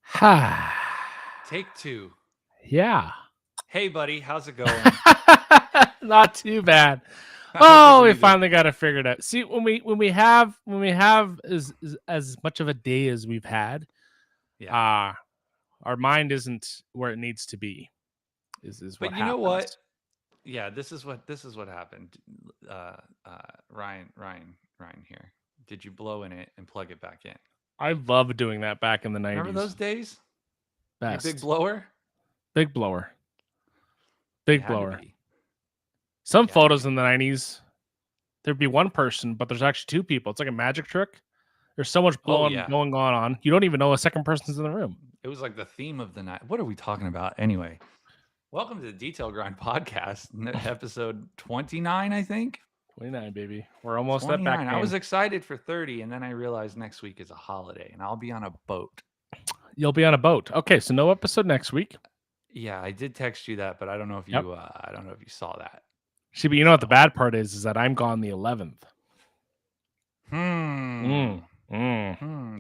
Ha. Take two. Yeah. Hey, buddy, how's it going? Not too bad. I don't think Oh, we either. finally got it figured out. See, when we have as much of a day as we've had, Yeah. our mind isn't where it needs to be. Is what But you know happens. what? Yeah, this is what happened. Ryan here. Did you blow in it and plug it back in? I love doing that back in the 90s. Remember those days? Best. You big blower? Big blower. You Big had to blower. be. Some You had to photos be. in the 90s, there'd be one person, but there's actually two people. It's like a magic trick. There's so much going on. You don't even know a second person's in the room. It was like the theme of the night. What are we talking about anyway? Welcome to the Detail Grind Podcast, episode 29, I think. 29, baby. We're almost 29. at back. I was excited for 30, and then I realized next week is a holiday, and I'll be on a boat. You'll be on a boat. Okay, so no episode next week. Yeah, I did text you that, but I don't know if you I don't know if you saw that. See, but you know what the bad part is that I'm gone the 11th.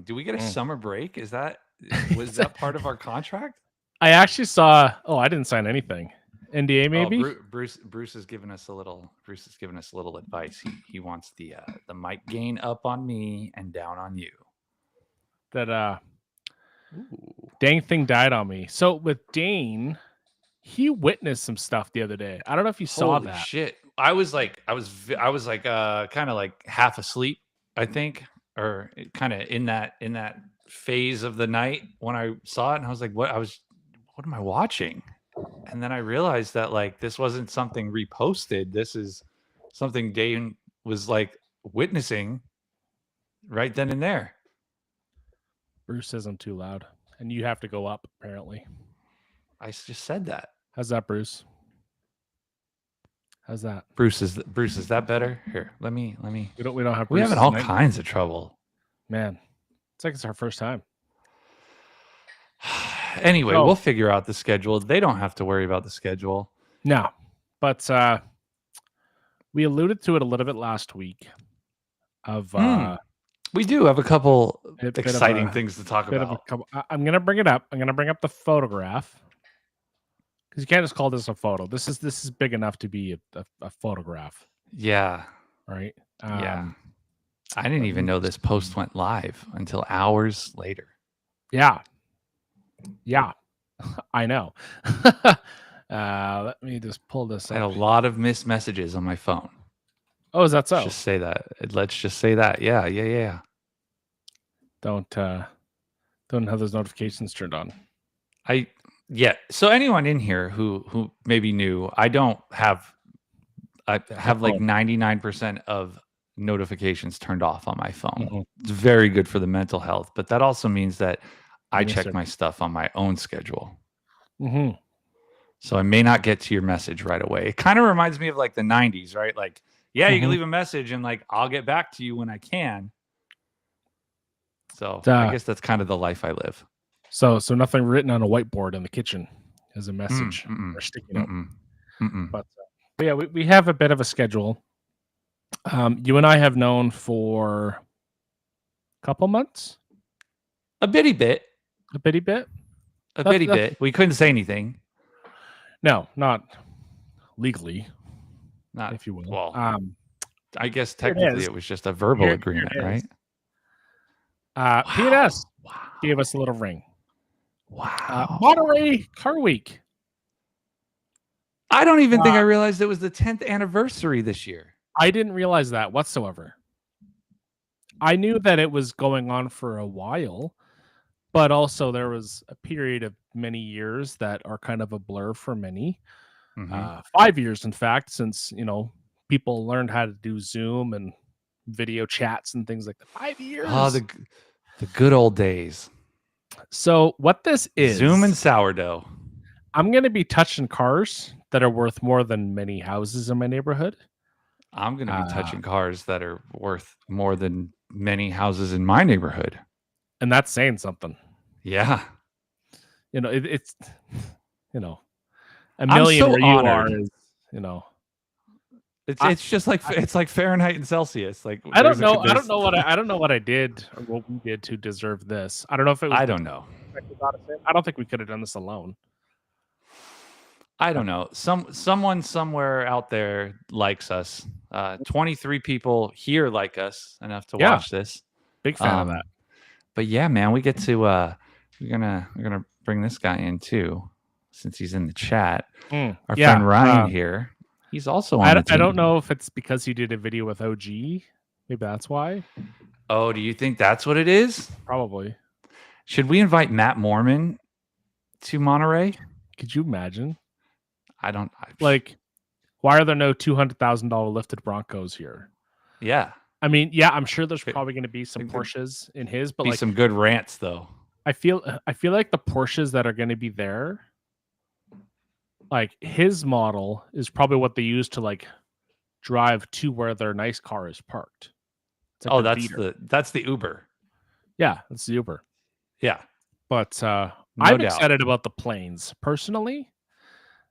Do we get a summer break? Was that part of our contract? I actually saw. Oh, I didn't sign anything. NDA maybe. Oh, Bruce has given us a little. Bruce has given us a little advice. He wants the mic gain up on me and down on you. That dang thing died on me. So with Dane, he witnessed some stuff the other day. I don't know if you saw Holy that. Shit! I was like kind of like half asleep, I think, or kind of in that phase of the night when I saw it, and I was like, what am I watching? And then I realized that like this wasn't something reposted. This is something Dane was like witnessing right then and there. Bruce says I'm too loud, and you have to go up. Apparently, I just said that. How's that, Bruce? How's that? Bruce, is that better? Here, let me. We don't have. We're having all kinds of trouble. Man, it's like it's our first time. Anyway, we'll figure out the schedule. They don't have to worry about the schedule. No, but we alluded to it a little bit last week. We do have a couple exciting things to talk about. I'm going to bring it up. I'm going to bring up the photograph because you can't just call this a photo. This is big enough to be a photograph. Yeah. Right. Yeah. I didn't even know this post went live until hours later. Yeah. I know. Let me just pull this up. I had a lot of missed messages on my phone. Oh, is that so? Let's just say that. Yeah. Don't have those notifications turned on. So anyone in here who maybe knew, I have like 99% of notifications turned off on my phone. Mm-hmm. It's very good for the mental health, but that also means that I check my stuff on my own schedule. Mm-hmm. So I may not get to your message right away. It kind of reminds me of like the 90s, right? Like, you can leave a message and like, I'll get back to you when I can. So I guess that's kind of the life I live. So nothing written on a whiteboard in the kitchen as a message or sticking up. But yeah, we have a bit of a schedule. You and I have known for a couple months. A bitty bit. We couldn't say anything. No, not legally. Not if you will. Well, I guess technically it was just a verbal agreement, right? P&S gave us a little ring. Wow. Monterey Car Week. I don't even think I realized it was the 10th anniversary this year. I didn't realize that whatsoever. I knew that it was going on for a while, but also there was a period of many years that are kind of a blur for many. 5 years, in fact, since, people learned how to do Zoom and video chats and things like that. 5 years. Oh, the good old days. So what this is... Zoom and sourdough. I'm going to be touching cars that are worth more than many houses in my neighborhood. I'm going to be touching cars that are worth more than many houses in my neighborhood. And that's saying something. Yeah. It's, a million where you are is, It's just like it's like Fahrenheit and Celsius. Like I don't know what I did or what we did to deserve this. I don't know if it was. I don't know. aspect who got us in. I don't think we could have done this alone. I don't know. Someone somewhere out there likes us. 23 people here like us enough to watch this. Big fan of that. But yeah, man, we get to we're gonna bring this guy in too, since he's in the chat. Our friend Ryan here. He's also on the team. I don't know if it's because he did a video with OG. Maybe that's why. Oh, do you think that's what it is? Probably. Should we invite Matt Mormon to Monterey? Could you imagine? Like, why are there no $200,000 lifted Broncos here? Yeah. I mean, yeah, I'm sure there's probably going to be some Porsches in his, but like some good rants though. I feel like the Porsches that are going to be there, like his model is probably what they use to like drive to where their nice car is parked. Like that's the Uber. Yeah, that's the Uber. Yeah. But I'm excited about the planes personally.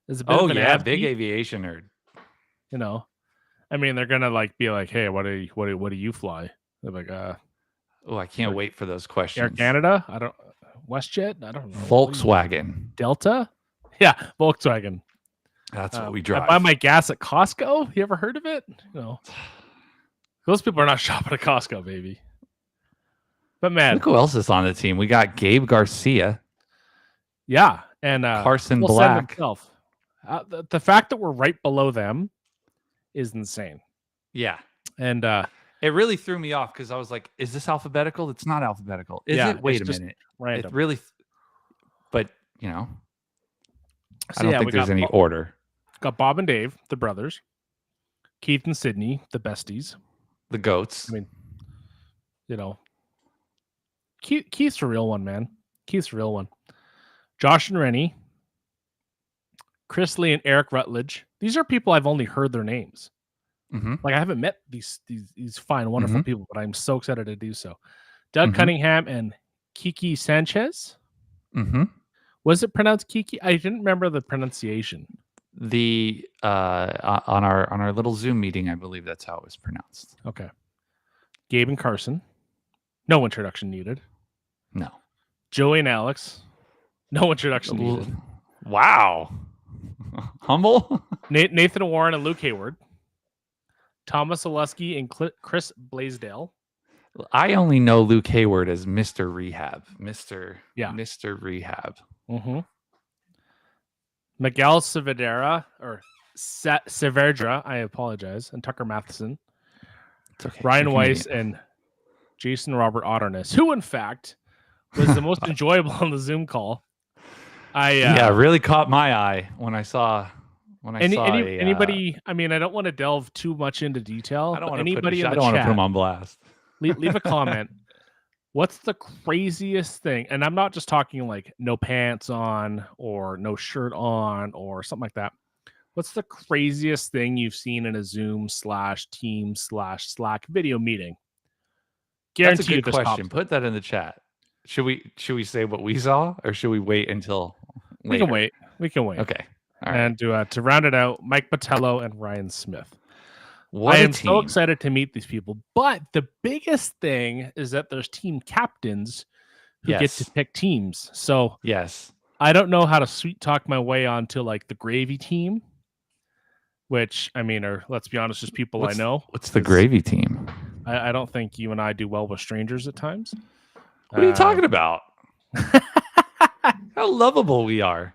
There's a bit of an big aviation nerd. You know, I mean, they're gonna like be like, "Hey, what do you fly?" They're like, "Oh, I can't wait for those questions." Air Canada? I don't. WestJet? I don't know. Volkswagen. Delta? Yeah, Volkswagen. That's what we drive. I buy my gas at Costco. You ever heard of it? No. Those people are not shopping at Costco, baby. But man, look who else is on the team. We got Gabe Garcia. Yeah, and Carson Black. Himself. The fact that we're right below them is insane. Yeah. And it really threw me off because I was like, is this alphabetical? It's not alphabetical. Is it? Wait a minute. Random. It really, but you know, I don't think there's any order. Got Bob and Dave, the brothers. Keith and Sydney, the besties. The goats. I mean, you know, Keith's a real one, man. Keith's a real one. Josh and Rennie. Chris Lee and Eric Rutledge. These are people I've only heard their names. Mm-hmm. Like I haven't met these fine, wonderful people, but I'm so excited to do so. Doug Cunningham and Kiki Sanchez. Mm-hmm. Was it pronounced Kiki? I didn't remember the pronunciation. The on our little Zoom meeting, I believe that's how it was pronounced. Okay. Gabe and Carson. No introduction needed. No. Joey and Alex. No introduction needed. Wow. Humble. Nathan Warren and Luke Hayward. Thomas Oleski and Chris Blaisdell. I only know Luke Hayward as Mr. Rehab. Mr. Rehab. Mm-hmm. Miguel Saavedra, or Saavedra, I apologize, and Tucker Matheson. It's okay. Ryan Weiss and Jason Robert Otterness, who in fact was the most enjoyable on the Zoom call. Really caught my eye when I saw anybody. I mean, I don't want to delve too much into detail. I don't want to put him on blast. leave a comment. What's the craziest thing? And I'm not just talking like no pants on or no shirt on or something like that. What's the craziest thing you've seen in a Zoom /Team/Slack video meeting? Guarantee That's a good question. Put that in the chat. Should we say what we saw, or should we wait until later? We can wait. Okay. All right. And to round it out, Mike Botello and Ryan Smith. I am so excited to meet these people. But the biggest thing is that there's team captains who get to pick teams. So yes, I don't know how to sweet talk my way onto like the gravy team, which I mean, let's be honest, just people I know. What's the gravy team? I don't think you and I do well with strangers at times. What are you talking about? How lovable we are.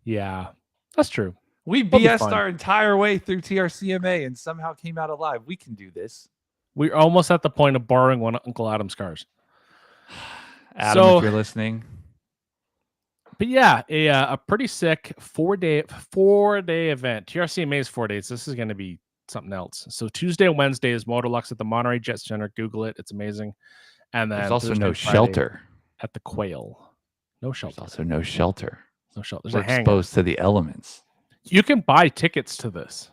Yeah, that's true. We BS'd our entire way through TRCMA and somehow came out alive. We can do this. We're almost at the point of borrowing one of Uncle Adam's cars. Adam, if you're listening. But yeah, a pretty sick four-day event. TRCMA is 4 days. This is going to be something else. So Tuesday and Wednesday is Motorlux at the Monterey Jet Center. Google it. It's amazing. And then there's also Thursday, no shelter at the Quail. No shelter. There's also no shelter. No shelter. There's We're exposed to the elements. You can buy tickets to this.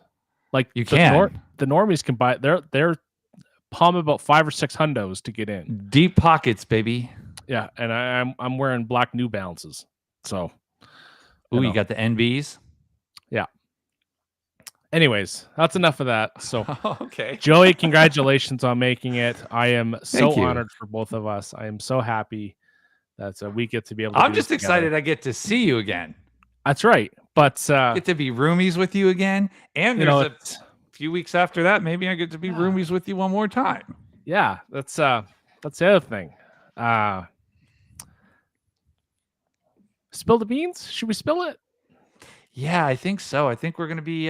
Like you can. The normies can buy. They're palm about 5 or 6 hundos to get in. Deep pockets, baby. Yeah, and I'm wearing black New Balances. So, you got the NBs. Yeah. Anyways, that's enough of that. So, okay. Joey, congratulations on making it. I am so honored for both of us. I am so happy That's we get to be able to I'm do just this together. excited I get to see you again. That's right. But Get to be roomies with you again. And you there's know, a few weeks after that, maybe I get to be roomies with you one more time. yeah, that's the other thing. Spill the beans? Should we spill it? Yeah, I think so. I think we're gonna be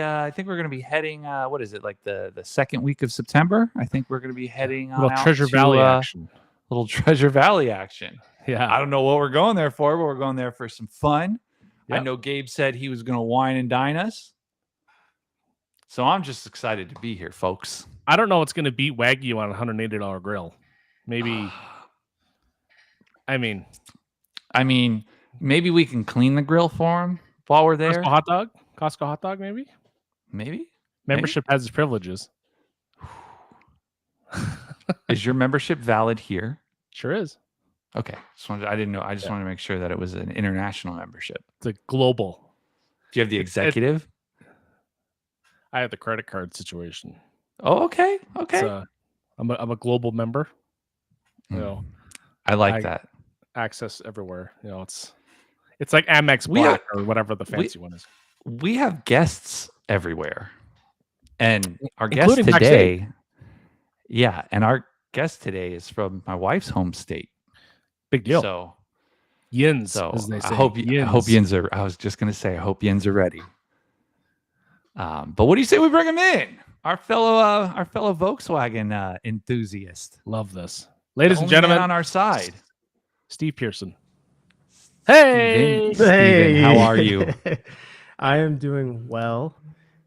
heading what is it, like the second week of September? I think we're gonna be heading on Well, out Treasure to, Valley action. little Treasure Valley action. Yeah. I don't know what we're going there for, but we're going there for some fun. I Yep. know Gabe said he was gonna wine and dine us. So I'm just excited to be here, folks. I don't know what's going to beat Wagyu on a $180 grill. Maybe. I mean, maybe we can clean the grill for him while we're there. Costco hot dog, maybe. Maybe Membership has its privileges. Is your membership valid here? Sure is. Okay, I didn't know. I just wanted to make sure that it was an international membership. It's a global. Do you have the executive? I have the credit card situation. Oh, okay. Okay. I'm a global member. You know, I like that. Access everywhere. You know, it's like Amex Black or whatever the fancy one is. We have guests everywhere, and our guest Including today. backstage. Yeah, and our guest today is from my wife's home state. Big deal. So, yins. As they say. I hope yins are. I was just gonna say, I hope yins are ready. But what do you say we bring him in? Our fellow Volkswagen enthusiast. Love this, ladies and gentlemen. On our side, Steve Pearson. Hey, Steven, how are you? I am doing well.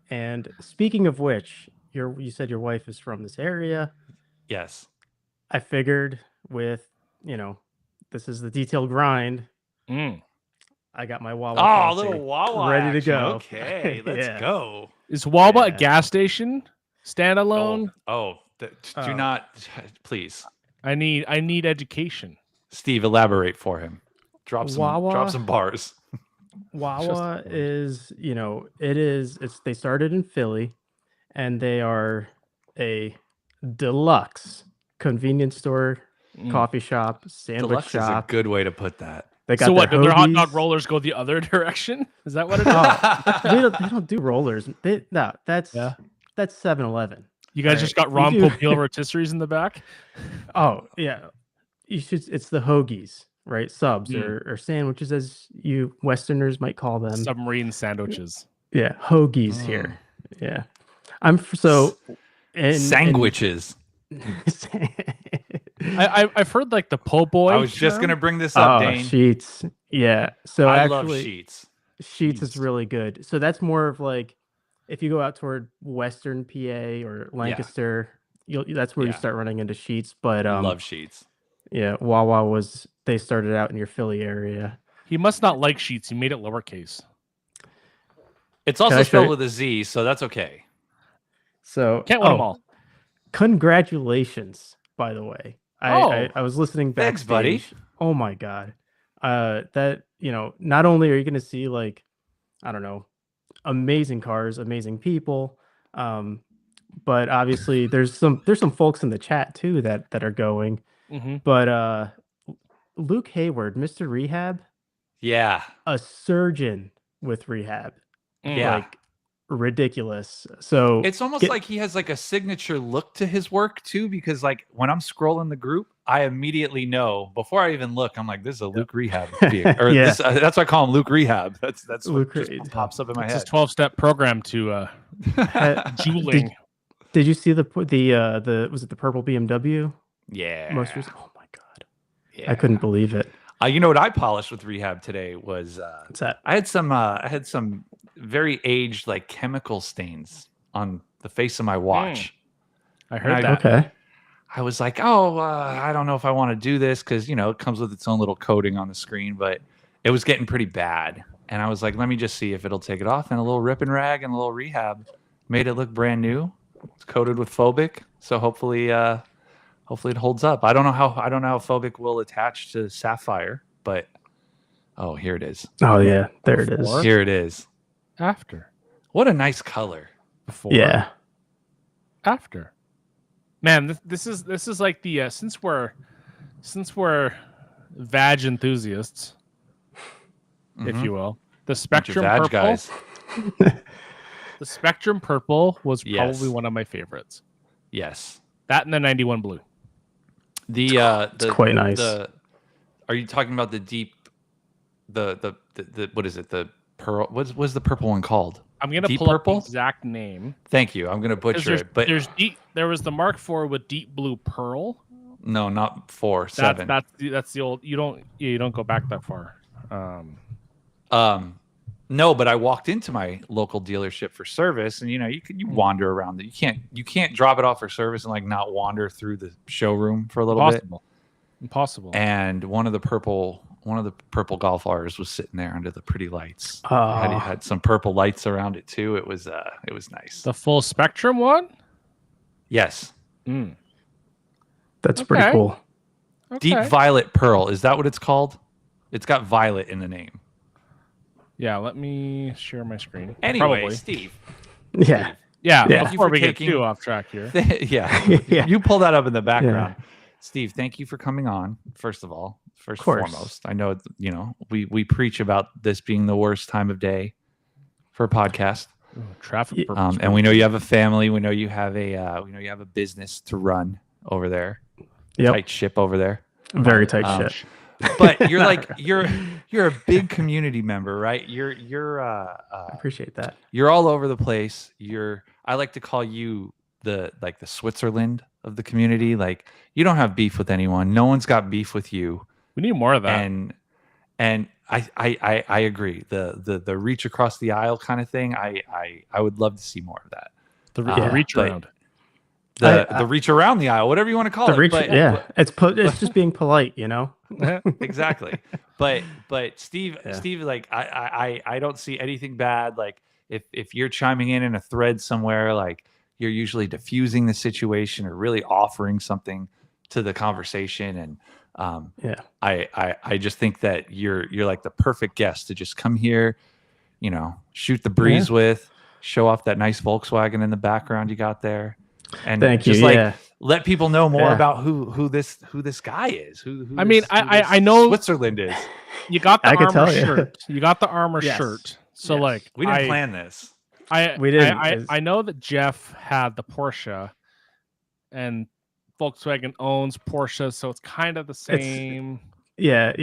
And speaking of which, you said your wife is from this area. Yes. I figured with, this is the detailed grind. I got my Wawa. Oh, a little Wawa ready action. to go. Okay, let's go. Is Wawa a gas station? Standalone? Do not, please. I need education. Steve, elaborate for him. Drop some bars. Wawa is, they started in Philly, and they are a deluxe convenience store, coffee shop, sandwich deluxe shop. Is a good way to put that. They got so what? Do their hot dog hoagies. rollers go the other direction? Is that what it is? They don't do rollers. That's 7-Eleven. You guys just got Ron Popeil rotisseries in the back? Oh yeah, it's the hoagies, right? Subs or sandwiches, as you Westerners might call them. Submarine sandwiches. Yeah, hoagies here. Yeah, sandwiches. I've heard like the po' boy. I was just gonna bring this up, Dane. Sheets. Yeah. So I love Sheets. Sheets is really good. So that's more of like if you go out toward Western PA or Lancaster, that's where you start running into Sheets. But love Sheets. Yeah, Wawa they started out in your Philly area. He must not like Sheets. He made it lowercase. It's also spelled with a Z, so that's okay. So can't win them all. Congratulations, by the way. I was listening backstage. Thanks, buddy. Oh my god. That not only are you going to see like, I don't know, amazing cars, amazing people, but obviously there's some folks in the chat too that are going. But Luke Hayward, Mr. Rehab, a surgeon with rehab, like ridiculous. So it's almost like he has like a signature look to his work too, because like when I'm scrolling the group, I immediately know before I even look. I'm like, this is a Luke Rehab, or that's why I call him Luke Rehab. That's what just pops up in my head. It's his 12-step program to jeweling. Did you see the was it the purple BMW? Yeah. Most recent. Oh my god. Yeah. I couldn't believe it. You know what I polished with Rehab today was what's that? I had some very aged like chemical stains on the face of my watch. I heard that. Okay. I was like, I don't know if I want to do this because it comes with its own little coating on the screen, but it was getting pretty bad. And I was like, let me just see if it'll take it off. And a little rip and rag and a little Rehab made it look brand new. It's coated with Phobic, so hopefully it holds up. I don't know how Phobic will attach to Sapphire, but here it is. Oh yeah, there it is. Here it is. After. What a nice color. Before. Yeah. After. Man, this is like the since we're vag enthusiasts, if Mhm. you will. The Bunch of Spectrum vag Purple. guys. The Spectrum Purple was Yes. probably one of my favorites. Yes. That and the 91 Blue. It's quite nice. Are you talking about the deep the what is it? The pearl what's the purple one called? I'm gonna Deep pull purple? up the exact name. Thank you. I'm gonna 'Cause butcher it. But there was the Mark IV with deep blue pearl. no, not 4, 7. That's the old. You don't go back that far. No, but I walked into my local dealership for service, and you wander around. You can't drop it off for service and like not wander through the showroom for a little bit. Impossible. And one of the purple Golf R's was sitting there under the pretty lights. Oh. Had some purple lights around it too. It was nice. The full spectrum one. Yes. That's pretty cool. Deep violet pearl. Is that what it's called? It's got violet in the name. Yeah, let me share my screen. Anyway, Probably. Steve. Yeah. Yeah. Before we get too off track here. Yeah. You pull that up in the background. Yeah. Steve, thank you for coming on. First and course. foremost, I know we preach about this being the worst time of day for a podcast. Traffic. And we know you have a family. We know you have a business to run over there. Yep. Tight ship over there. Very tight ship. But you're like you're a big community member, right? You're I appreciate that. You're all over the place. I like to call you the Switzerland of the community. Like, you don't have beef with anyone. No one's got beef with you. We need more of that. And I agree. The reach across the aisle kind of thing. I would love to see more of that. The reach around. The reach around the aisle, whatever you want to call it. It's just being polite, Exactly. But Steve, like I don't see anything bad. Like, if you're chiming in a thread somewhere, like, you're usually diffusing the situation or really offering something to the conversation. And I just think that you're like the perfect guest to just come here, shoot the breeze with, show off that nice Volkswagen in the background you got there. And thank just you. Let people know more about who this guy is. I know Switzerland is. You got the armor shirt. You got the armor shirt. So like, we didn't plan this. We didn't. I know that Jeff had the Porsche, and Volkswagen owns Porsche, so it's kind of the same. I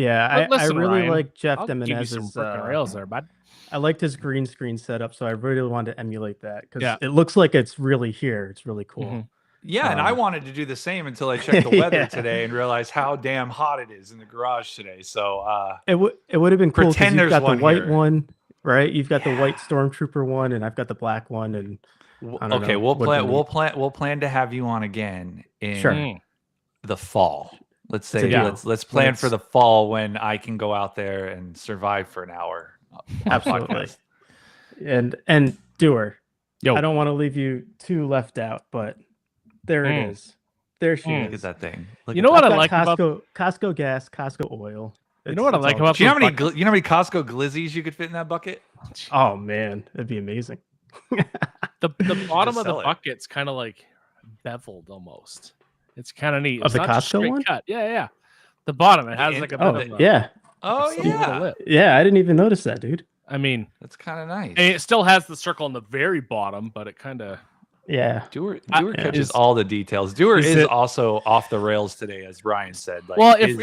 really Ryan, like Jeff I'll give you some Demenez's frickin' rails there, bud. I liked his green screen setup, so I really wanted to emulate that because it looks like it's really here. It's really cool. Mm-hmm. Yeah, and I wanted to do the same until I checked the weather today and realized how damn hot it is in the garage today. So it would have been cool because you've got the white here. one, right? You've got the white Stormtrooper one, and I've got the black one. And we'll plan to have you on again in the fall. Let's say let's plan for the fall when I can go out there and survive for an hour. Absolutely. And Doer, Yo. I don't want to leave you too left out, but there it is. There she is. Look at that thing. You know what I like Costco, about Costco gas, Costco oil. You know what I like about do you know how many Costco glizzies you could fit in that bucket? Oh man, that'd be amazing. the bottom of the bucket's kind of like beveled almost. It's kind of neat. Of the Costco one? Cut. Yeah. The bottom, it has like a bit of yeah. Oh yeah. Yeah, I didn't even notice that, dude. I mean, that's kind of nice. And it still has the circle on the very bottom, but it kind of Doer catches all the details. Doer is also off the rails today, as Ryan said. Like, well, if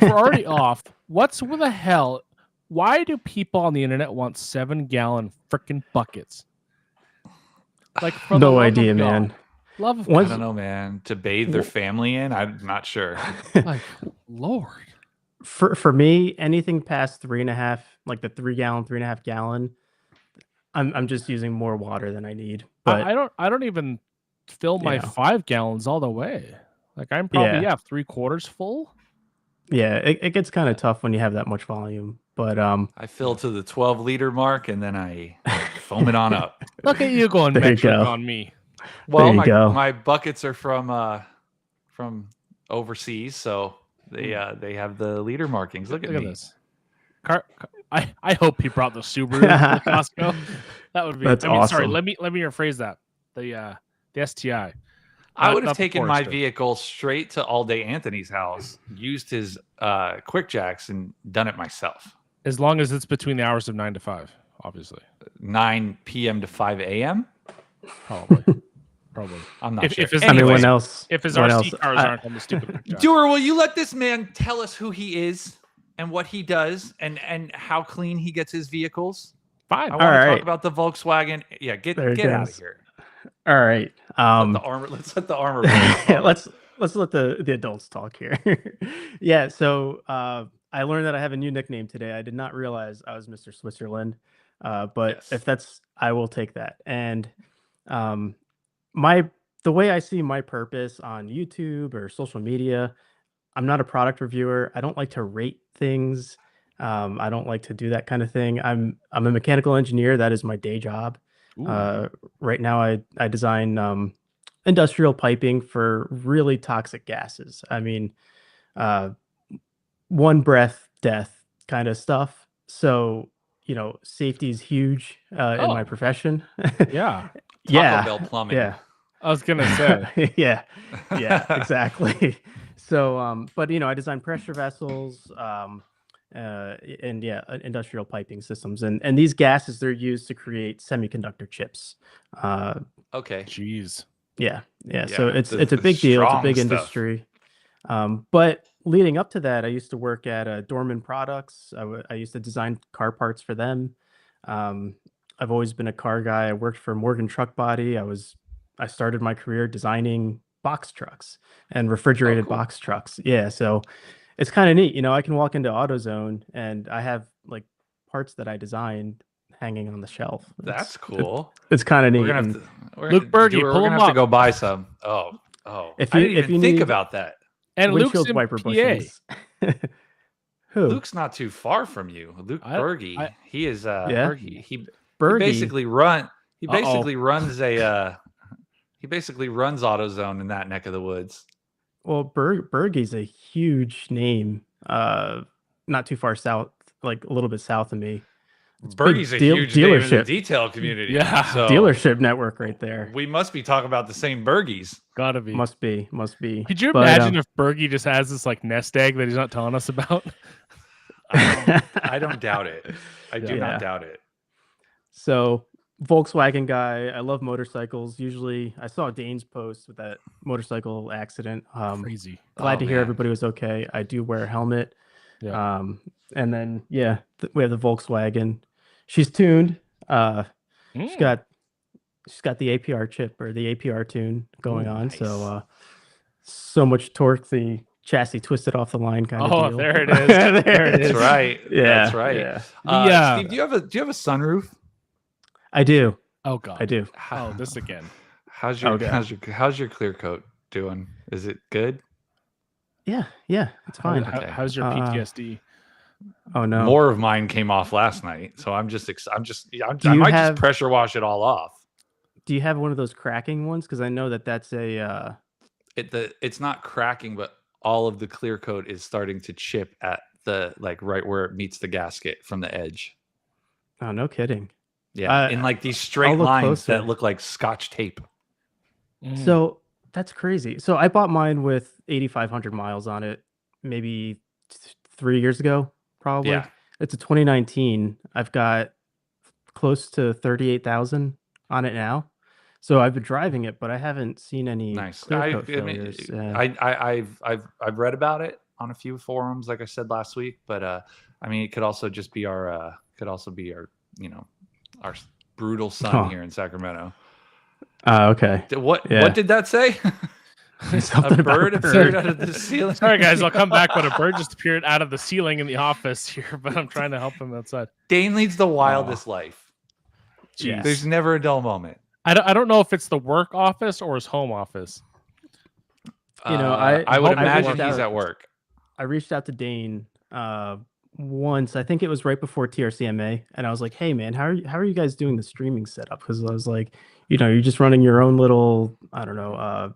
we're already off, what the hell? Why do people on the internet want 7-gallon freaking buckets? Like, for no idea, man. I don't know, man. To bathe their family in, I'm not sure. Like, Lord. For me, anything past 3.5, like the 3-gallon, 3.5 gallon, I'm just using more water than I need. But I don't even fill my 5 gallons all the way. Like, I'm probably 3/4 full. Yeah, it gets kind of tough when you have that much volume. But I fill to the 12-liter mark and then I foam it on up. Look at you going metric on me. Well, my buckets are from overseas, so they have the liter markings. Look at me. This. I hope he brought the Subaru to Costco. That would be. That's awesome. Sorry. Let me rephrase that. The STI. I would have not the taken my Forester. vehicle straight to All Day Anthony's house, used his quick jacks, and done it myself. As long as it's between the hours of 9 to 5, obviously. 9 p.m. to 5 a.m. Probably. I'm not sure. If his, Anyways, what else? if his What RC else? cars aren't on the stupid quick jacks. Doer, will you let this man tell us who he is and what he does and how clean he gets his vehicles? Fine. I want to right. talk about the Volkswagen. Yeah, get There it out of goes. here. All right. Let's let the armor. Let's let the adults talk here. Yeah. So I learned that I have a new nickname today. I did not realize I was Mr. Switzerland. But Yes. if that's, I will take that. And the way I see my purpose on YouTube or social media, I'm not a product reviewer. I don't like to rate things. I don't like to do that kind of thing. I'm a mechanical engineer. That is my day job. Right now, I design industrial piping for really toxic gases. I mean, one breath death kind of stuff. So, safety is huge in my profession. Yeah. Taco Bell plumbing. Yeah. I was gonna say. yeah, exactly. So, but I design pressure vessels, and industrial piping systems, and these gases, they're used to create semiconductor chips. Okay. Jeez. Yeah. So it's a the big deal. It's a strong big stuff. industry. But leading up to that, I used to work at Dorman Products. I used to design car parts for them. I've always been a car guy. I worked for Morgan Truck Body. I started my career designing box trucks and refrigerated cool. box trucks. Yeah, so it's kind of neat. I can walk into AutoZone and I have like parts that I designed hanging on the shelf. That's cool. It's kind of neat. We're gonna have and to, Luke Berge, we're pull gonna him have to up. go buy some. Oh. If I you- didn't if even you think need- about that. And Luke's windshield in wiper PA. bushings. Who? Luke's not too far from you. Luke Berge. He is Yeah? Berge. He Berge. basically runs he basically runs AutoZone in that neck of the woods. Well, Bergey's a huge name. Not too far south, like a little bit south of me. It's big Berge's a huge name in the dealership. detail community. Yeah. So Dealership network right there. we must be talking about the same Bergies. Gotta be. Must be. Could you But, imagine if Berge just has this like nest egg that he's not telling us about? I don't doubt it. I do Yeah. not doubt it. So Volkswagen guy. I love motorcycles. Usually, I saw Dane's post with that motorcycle accident. Crazy. Glad to hear man. everybody was okay. I do wear a helmet. Yeah. And then we have the Volkswagen. She's tuned. She's got the APR chip or the APR tune going on. Nice. So much torque, the chassis twisted off the line kind of Oh, deal. there it is. There it is. That's right. Yeah, That's right. yeah. Steve, do you have a sunroof? I do. Oh god. I do. Oh, this again. How's your Okay. how's your clear coat doing? Is it good? Yeah, it's fine. Okay. How's your PTSD? Oh no. More of mine came off last night, so I might just pressure wash it all off. Do you have one of those cracking ones? Because I know that's a. It's not cracking, but all of the clear coat is starting to chip at the right where it meets the gasket from the edge. Oh, no kidding. Yeah, in like these straight look lines closer. that look like Scotch tape. So that's crazy. So I bought mine with 8,500 miles on it, maybe 3 years ago, probably. Yeah. It's a 2019. I've got close to 38,000 on it now. So I've been driving it, but I haven't seen any Nice. clear coat failures. I've read about it on a few forums, like I said last week. But it could also just be our our brutal sun here in Sacramento. Okay. What did that say? A bird appeared out of the ceiling. Sorry, guys. I'll come back, but a bird just appeared out of the ceiling in the office here, but I'm trying to help him outside. Dane leads the wildest life. Jeez. There's never a dull moment. I don't know if it's the work office or his home office. I would imagine he's at work. I reached out to Dane once. I think it was right before TRCMA, and I was like, "Hey, man, how are you guys doing the streaming setup?" Because I was like, you're just running your own little, I don't know,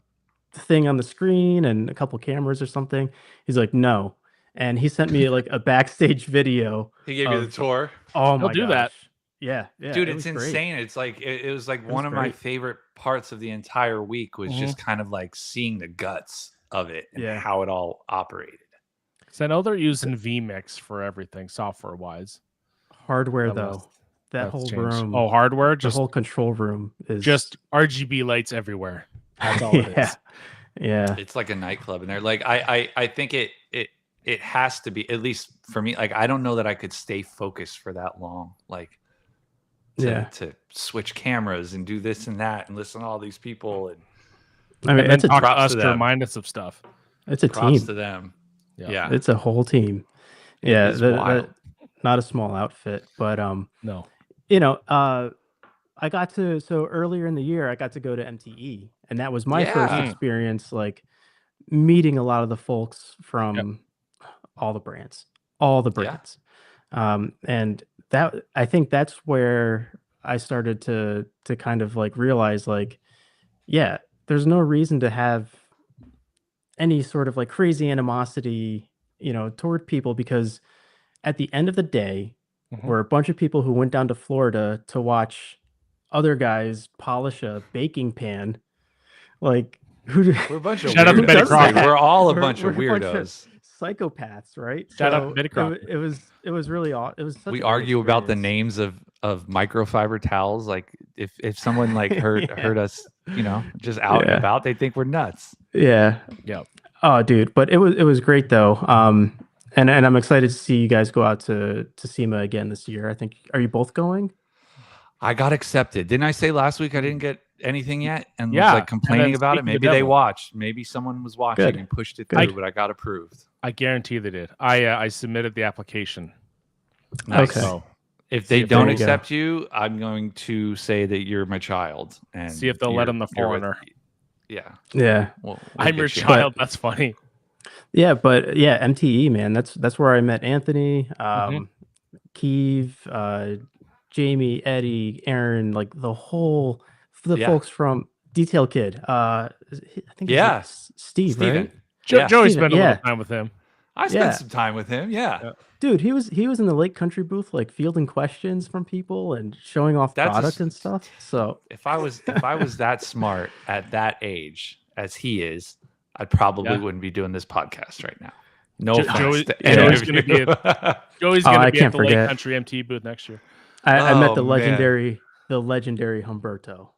thing on the screen and a couple cameras or something. He's like, "No," and he sent me like a backstage video. He gave you the tour. Oh my He'll do that. gosh. Yeah, yeah, Dude, it it's was great. insane. It's like it was like It was one of my great. favorite parts of the entire week was Mhm. just kind of like seeing the guts of it and Yeah. how it all operated. So I know they're using vMix for everything software wise. Hardware Unless though, that that's whole changed. room, Oh, hardware, the whole control room is just RGB lights everywhere. That's all it yeah, is. yeah, It's like a nightclub in there. Like I think it has to be, at least for me. Like I don't know that I could stay focused for that long. Like yeah. to switch cameras and do this and that and listen to all these people, and I mean, And then it's a talk to props us to to them. remind us of stuff. it's a props team. to them. Yeah. Yeah, It's a whole team. it Yeah, is wild. not a small outfit, but No. you know, I got to so earlier in the year I got to go to MTE, and that was my first Yeah. experience like meeting a lot of the folks from all the brands, all the Yeah. brands. And that I think that's where I started to kind of like realize like, yeah, there's no reason to have any sort of like crazy animosity, toward people because at the end of the day, Mhm. we're a bunch of people who went down to Florida to watch other guys polish a baking pan. Like who We're a bunch of Shout out to weirdos. Betty does Crocker. that? We're all a We're- bunch of we're a bunch of weirdos. psychopaths, right? Shout out to Betty Crocker. It was really aw- it was such We a great argue about the experience. names of microfiber towels. Like if someone like heard Yeah. heard us, just out and Yeah. about, they think we're nuts. Yeah. Yeah. Oh, dude, but it was great though. And I'm excited to see you guys go out to SEMA again this year. I think are you both going? I got accepted. Didn't I say last week I didn't get anything yet and was Yeah, like and complaining then about it? speaking the Maybe they devil. watched. Maybe someone was watching Good. and pushed it Good. through, but I got approved. I guarantee they did. I submitted the application. Nice. Okay. So If See they if don't there you go. accept you, I'm going to say that you're my child and see if they'll let him the you're with- foreigner. Yeah. Yeah. We'll I'm get your you. child. That's funny. Yeah, but yeah, MTE, man. That's where I met Anthony, Mhm. Keeve, Jamie, Eddie, Aaron, like the Yeah. folks from Detail Kid. I think his Yeah. name's Steve, Steven. right? Yeah. Joey Steven, spent a little yeah. time with him. I spent Yeah. some time with him. Yeah. Dude, he was in the Lake Country booth, like fielding questions from people and showing off That's a product s- and stuff. So If I was that smart at that age as he is, I probably Yeah. wouldn't be doing this podcast right now. No Jo- offense Joey- to Joey's any of gonna you. be Joey's Oh, gonna I be at can't the Lake forget. Country MT booth next year. I met Oh, the man. legendary Humberto.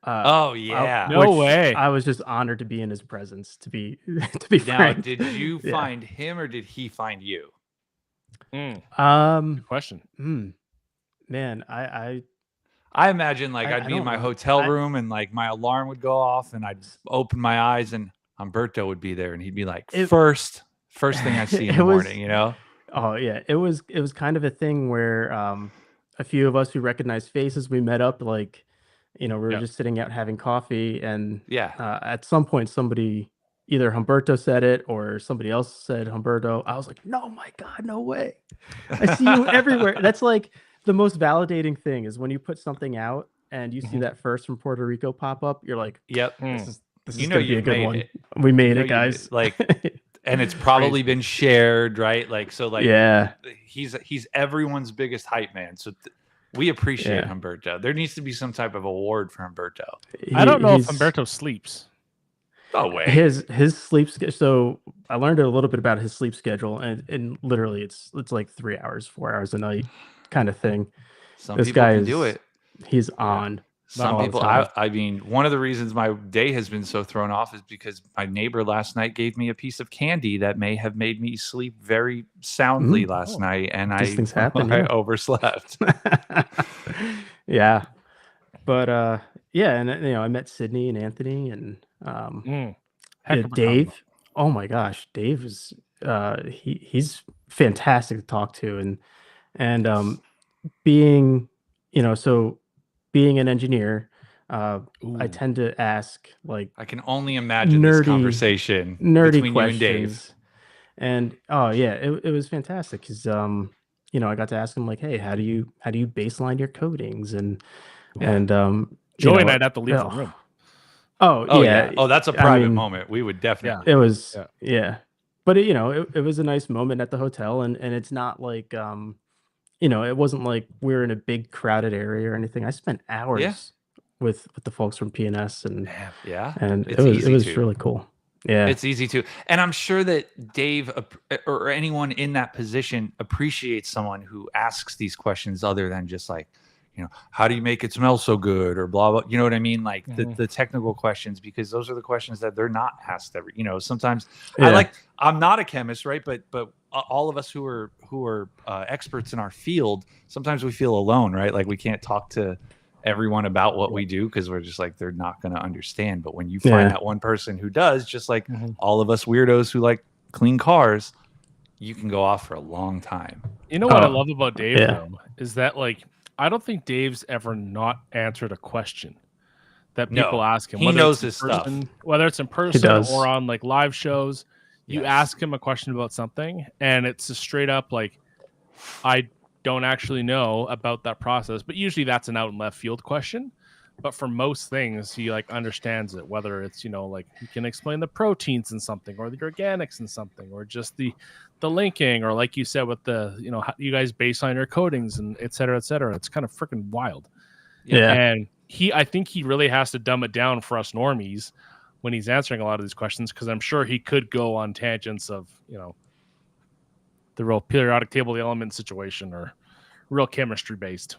Oh yeah. No which way. I was just honored to be in his presence. To be to be Now, frank. did you Yeah. find him or did he find you? Good Um, question. man, I I imagine like I I'd be in don't my know. hotel room and like my alarm would go off and I'd open my eyes and Humberto would be there and he'd be like, It- first thing I see in It the was- morning, you know? oh yeah, it was kind of a thing where a few of us who recognized faces, we met up like, we were Yeah. just sitting out having coffee, and Yeah. at some point somebody, either Humberto said it or somebody else said Humberto. I was like, no, my God, no way. I see you everywhere. That's like the most validating thing is when you put something out and you see Mhm. that first from Puerto Rico pop up, you're like, Yep. this is You know gonna be a you've good made one. it. We made know it, you guys. did, like, And it's probably been shared, right? Like, so like, yeah. he's everyone's biggest hype man. So we appreciate Yeah. Humberto. There needs to be some type of award for Humberto. I don't know if He's- Humberto sleeps. Oh wait. his sleep schedule. So I learned a little bit about his sleep schedule, and literally it's like 3 hours, 4 hours a night kind of thing. Some This people guy can is do it. He's on. Some all the people, time. I mean, one of the reasons my day has been so thrown off is because my neighbor last night gave me a piece of candy that may have made me sleep very soundly last night, and These things happen, I yeah. overslept. Yeah, but yeah, and I met Sydney and Anthony and Heck yeah, of a Dave. combo. Oh my gosh, Dave is he's fantastic to talk to, and being so being an engineer, I Ooh. tend to ask like I can only imagine this conversation nerdy between questions. you and Dave. And oh yeah, it was fantastic because I got to ask him like, hey, how do you baseline your codings and Joey and I'd have to leave the oh, room. Oh yeah. yeah. Oh, that's a I private mean, moment. We would definitely. It was Yeah. yeah. But it was a nice moment at the hotel, and it's not like it wasn't like we were in a big crowded area or anything. I spent hours with the folks from PNS, and Yeah, it it's was easy to. really cool. Yeah, It's easy to, and I'm sure that Dave or anyone in that position appreciates someone who asks these questions other than just like, how do you make it smell so good or blah blah. You know what I mean? Like the technical questions, because those are the questions that they're not asked every. Sometimes I'm not a chemist, right? But all of us who are experts in our field, sometimes we feel alone, right? Like we can't talk to everyone about what we do because we're just like, they're not going to understand. But when you find that one person who does, just like all of us weirdos who like clean cars, you can go off for a long time. You know what I love about Dave though is that, like, I don't think Dave's ever not answered a question that people ask him. He knows his stuff, whether it's in person or on like live shows. You ask him a question about something, and it's a straight up like, I don't actually know about that process, but usually that's an out and left field question. But for most things, he like understands it, whether it's, like he can explain the proteins in something or the organics in something, or just the linking, or like you said with the, how you guys baseline your coatings and et cetera, et cetera. It's kind of freaking wild. Yeah. And I think he really has to dumb it down for us normies when he's answering a lot of these questions, because I'm sure he could go on tangents of, the real periodic table of the element situation or real chemistry based.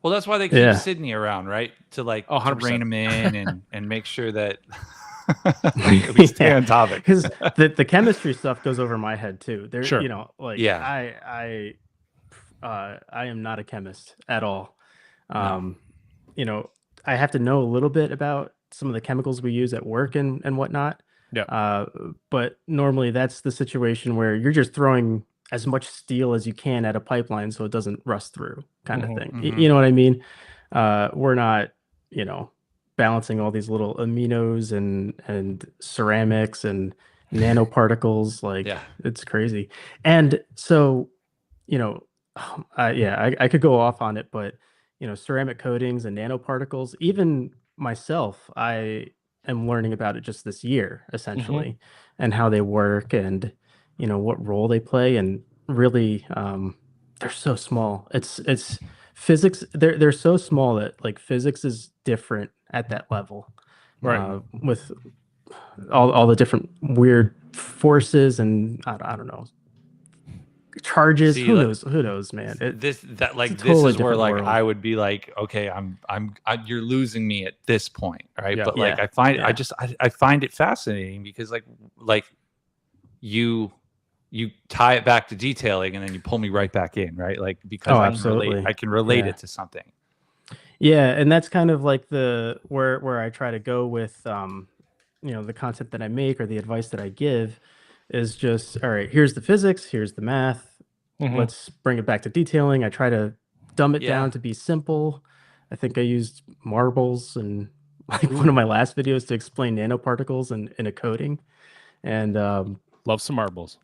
Well, that's why they keep Sydney around, right? To like to 100%. rein him in and make sure that we stay on topic. Because the chemistry stuff goes over my head too. Sure. I am not a chemist at all. I have to know a little bit about some of the chemicals we use at work and whatnot. Yeah. But normally that's the situation where you're just throwing as much steel as you can at a pipeline so it doesn't rust through, kind of thing. You know what I mean? We're not, balancing all these little aminos and ceramics and nanoparticles. Like, it's crazy. And so, I could go off on it, but ceramic coatings and nanoparticles, even myself, I am learning about it just this year, essentially, and how they work and what role they play. And really, they're so small. It's physics. They're so small that like physics is different at that level, right? With all the different weird forces and I don't know, charges. Who knows, man. This is totally where like world. I would be like, okay, you're losing me at this point, right? Yeah. But like I find it fascinating because like you tie it back to detailing and then you pull me right back in, right? Like because I can relate it to something. Yeah, and that's kind of like where I try to go with the content that I make or the advice that I give is just, all right, here's the physics, here's the math. Let's bring it back to detailing. I try to dumb it down to be simple. I think I used marbles and like one of my last videos to explain nanoparticles in a coating. And love some marbles.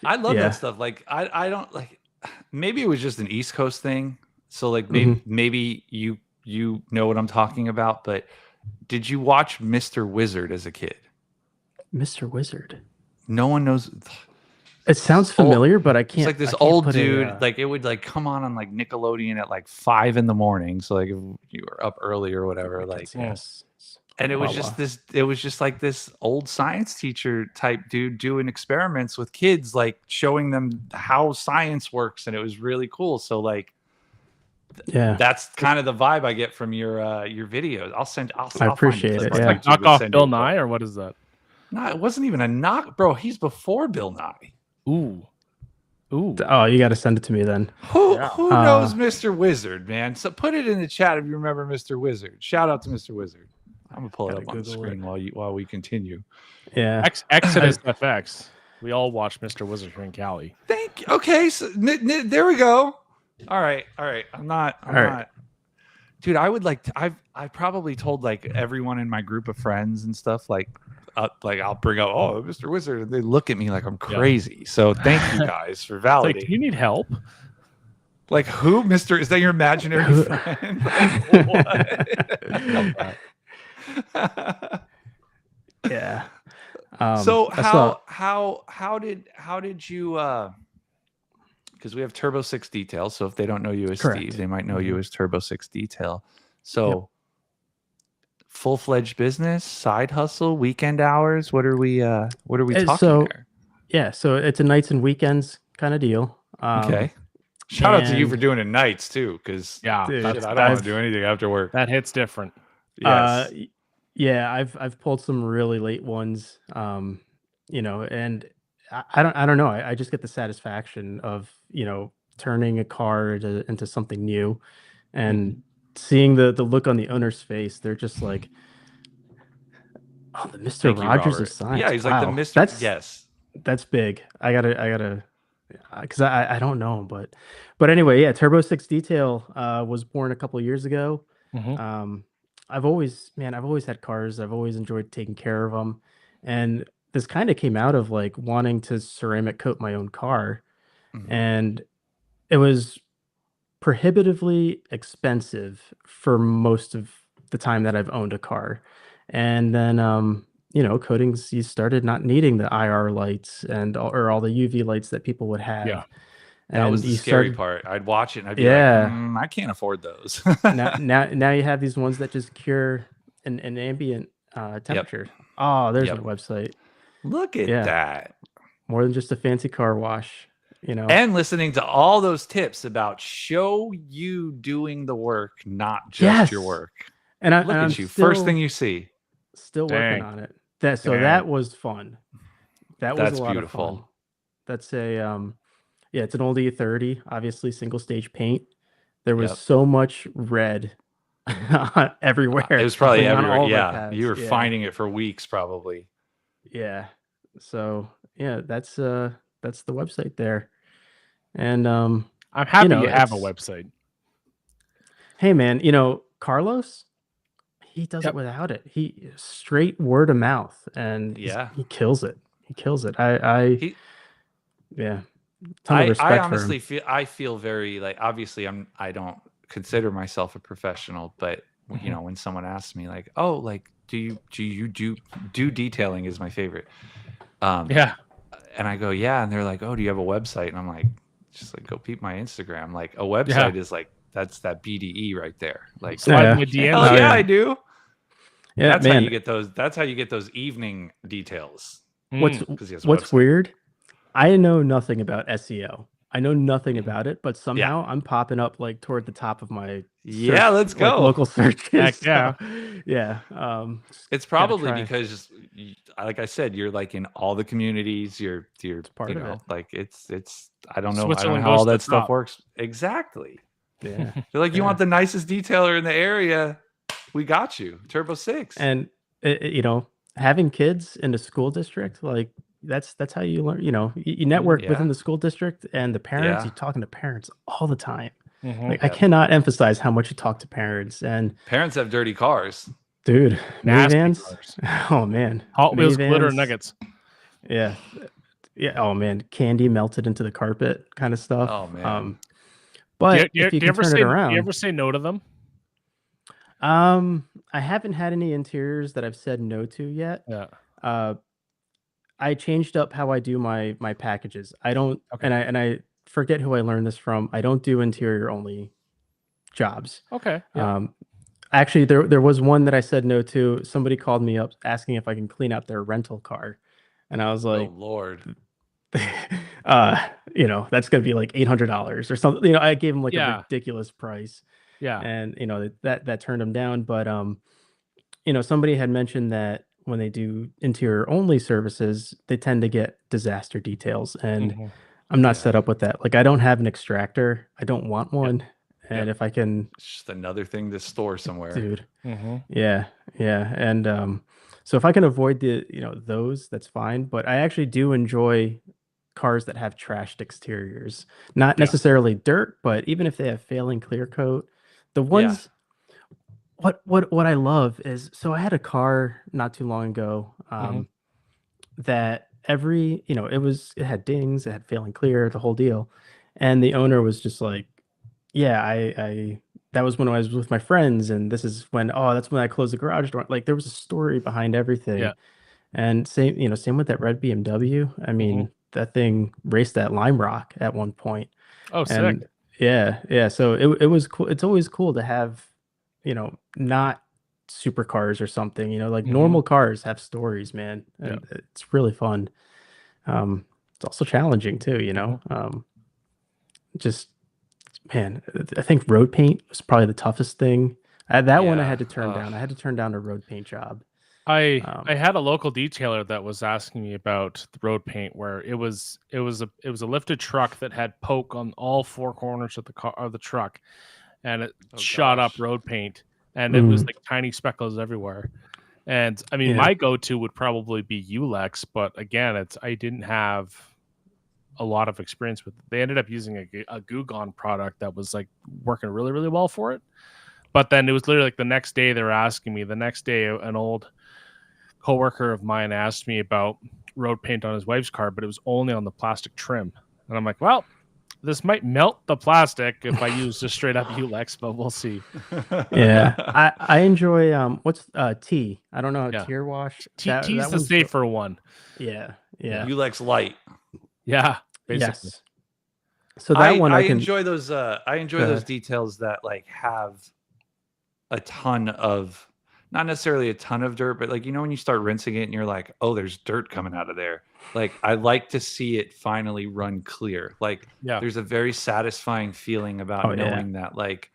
I love that stuff. Like I don't like, maybe it was just an East Coast thing. So like maybe you know what I'm talking about, but did you watch Mr. Wizard as a kid? Mr. Wizard. No one knows. It sounds familiar, but I can't. It's like this old dude. Like it would like come on like Nickelodeon at like 5 a.m. So like if you were up early or whatever, like and it was just this. It was just like this old science teacher type dude doing experiments with kids, like showing them how science works, and it was really cool. So like. That's kind of the vibe I get from your videos. I appreciate it. Yeah. Like knock off Bill Nye, or what is that? No, it wasn't even a knock, bro. He's before Bill Nye. Ooh. Oh, you got to send it to me then. Who knows Mr. Wizard, man? So put it in the chat if you remember Mr. Wizard. Shout out to Mr. Wizard. I'm gonna pull it up on the screen while we continue. Yeah. Exodus FX. We all watched Mr. Wizard here in Cali. Thank you. Okay, so there we go. All right. I'm not. Dude, I would like to, I probably told like everyone in my group of friends and stuff like I'll bring up Mr. Wizard and they look at me like I'm crazy. Yeah. So thank you guys for validating. Like, do you need help? Like who, Mr. Is that your imaginary friend? Yeah. So how did you because we have Turbo 6 Detail. So if they don't know you as Correct. Steve, they might know you as Turbo 6 Detail. So full-fledged business, side hustle, weekend hours. What are we talking there? Yeah, so it's a nights and weekends kind of deal. Okay. Shout out to you for and- doing it nights too, because Yeah, Dude, I don't want to do anything after work. that hits different. Yes. Yeah, I've pulled some really late ones. And I don't know. I just get the satisfaction of, turning a car into something new, and seeing the look on the owner's face. They're just like, oh, the Mr. Thank you, Rogers of Robert. science. Yeah, he's wow. like the Mr. Yes, that's big. I gotta, because I don't know, but anyway, yeah. Turbo 6 Detail was born a couple of years ago. I've always had cars. I've always enjoyed taking care of them, and this kind of came out of like wanting to ceramic coat my own car, and it was prohibitively expensive for most of the time that I've owned a car. And then coatings, you started not needing the IR lights or all the UV lights that people would have. Yeah. That was the scary part. I'd watch it and I'd be like, I can't afford those. now you have these ones that just cure an ambient temperature. Oh, there's my website. Look at that. More than just a fancy car wash, And listening to all those tips about show you doing the work, not just your work. And look at you. First thing you see. Still working on it. That was fun. That's a lot beautiful. Of fun. That's a it's an old E30, obviously single stage paint. There was so much red everywhere. It was probably everywhere. Yeah, you were finding it for weeks, probably. Yeah. So that's the website there, and I'm happy you have a website. Hey man, Carlos, he does it without it. He straight word of mouth, and he kills it. He kills it. I honestly feel very like, obviously I don't consider myself a professional, but when someone asks me like, oh, like do you do detailing is my favorite. And I go, yeah, and they're like, oh, do you have a website? And I'm like, just like go peep my Instagram. Like a website is like, that's that BDE right there. Like my DM. I do. Yeah, that's how you get those. That's how you get those evening details. What's weird? I know nothing about SEO. I know nothing about it, but somehow I'm popping up like toward the top of my let's go local searches. Yeah. It's probably because, like I said, you're like in all the communities. You're part of it. Like it's. I don't know how all that stuff works exactly. Yeah. They're like, you want the nicest detailer in the area? We got you, Turbo 6. And having kids in the school district, like that's how you learn. You network within the school district, and the parents. You're talking to parents all the time. Like I cannot emphasize how much you talk to parents, and parents have dirty cars, dude. Minivans. Oh man, Hot Wheels glitter nuggets. Yeah. Oh man, candy melted into the carpet, kind of stuff. Oh man. But if you can turn it around, do you ever say no to them? I haven't had any interiors that I've said no to yet. Yeah. I changed up how I do my packages. I don't, and I forget who I learned this from. I don't do interior only jobs. Okay. Yeah. Actually, there was one that I said no to. Somebody called me up asking if I can clean out their rental car, and I was like, "Oh Lord." That's gonna be like $800 or something. I gave him like a ridiculous price. Yeah. And that turned him down. But somebody had mentioned that when they do interior only services, they tend to get disaster details. And I'm not set up with that. Like I don't have an extractor. I don't want one. And if I can, it's just another thing to store somewhere. Dude. Yeah. And so if I can avoid those, that's fine. But I actually do enjoy cars that have trashed exteriors, not necessarily dirt, but even if they have failing clear coat, the ones what I love is, so I had a car not too long ago that it had dings, it had failing clear, the whole deal, and the owner was just like, I that was when I was with my friends, and this is when that's when I closed the garage door. Like there was a story behind everything. And same with that red BMW. I mean, that thing raced at Lime Rock at one point. Oh, sick. And yeah. So it was cool. It's always cool to have, not supercars or something, like normal cars have stories, man. And it's really fun. It's also challenging too, just, man, I think road paint was probably the toughest thing. That one I had to turn down. I had to turn down a road paint job. I had a local detailer that was asking me about the road paint, where it was a lifted truck that had poke on all four corners of the truck, and it shot up road paint, and it was like tiny speckles everywhere. And I mean, my go-to would probably be Ulex, but again, I didn't have a lot of experience with it. They ended up using a Gugon product that was like working really, really well for it. But then it was literally like the next day they were asking me. The next day, an old coworker of mine asked me about road paint on his wife's car, but it was only on the plastic trim. And I'm like, well, this might melt the plastic if I use just straight up Ulex, but we'll see. Yeah, I enjoy what's T. I don't know how tier wash. T's the safer one. Yeah. Ulex Light. Yeah, basically. Yes. So that one I enjoy those. I enjoy those details that like have a ton of, not necessarily a ton of dirt, but like, when you start rinsing it and you're like, oh, there's dirt coming out of there. Like, I like to see it finally run clear. Like, there's a very satisfying feeling about knowing that like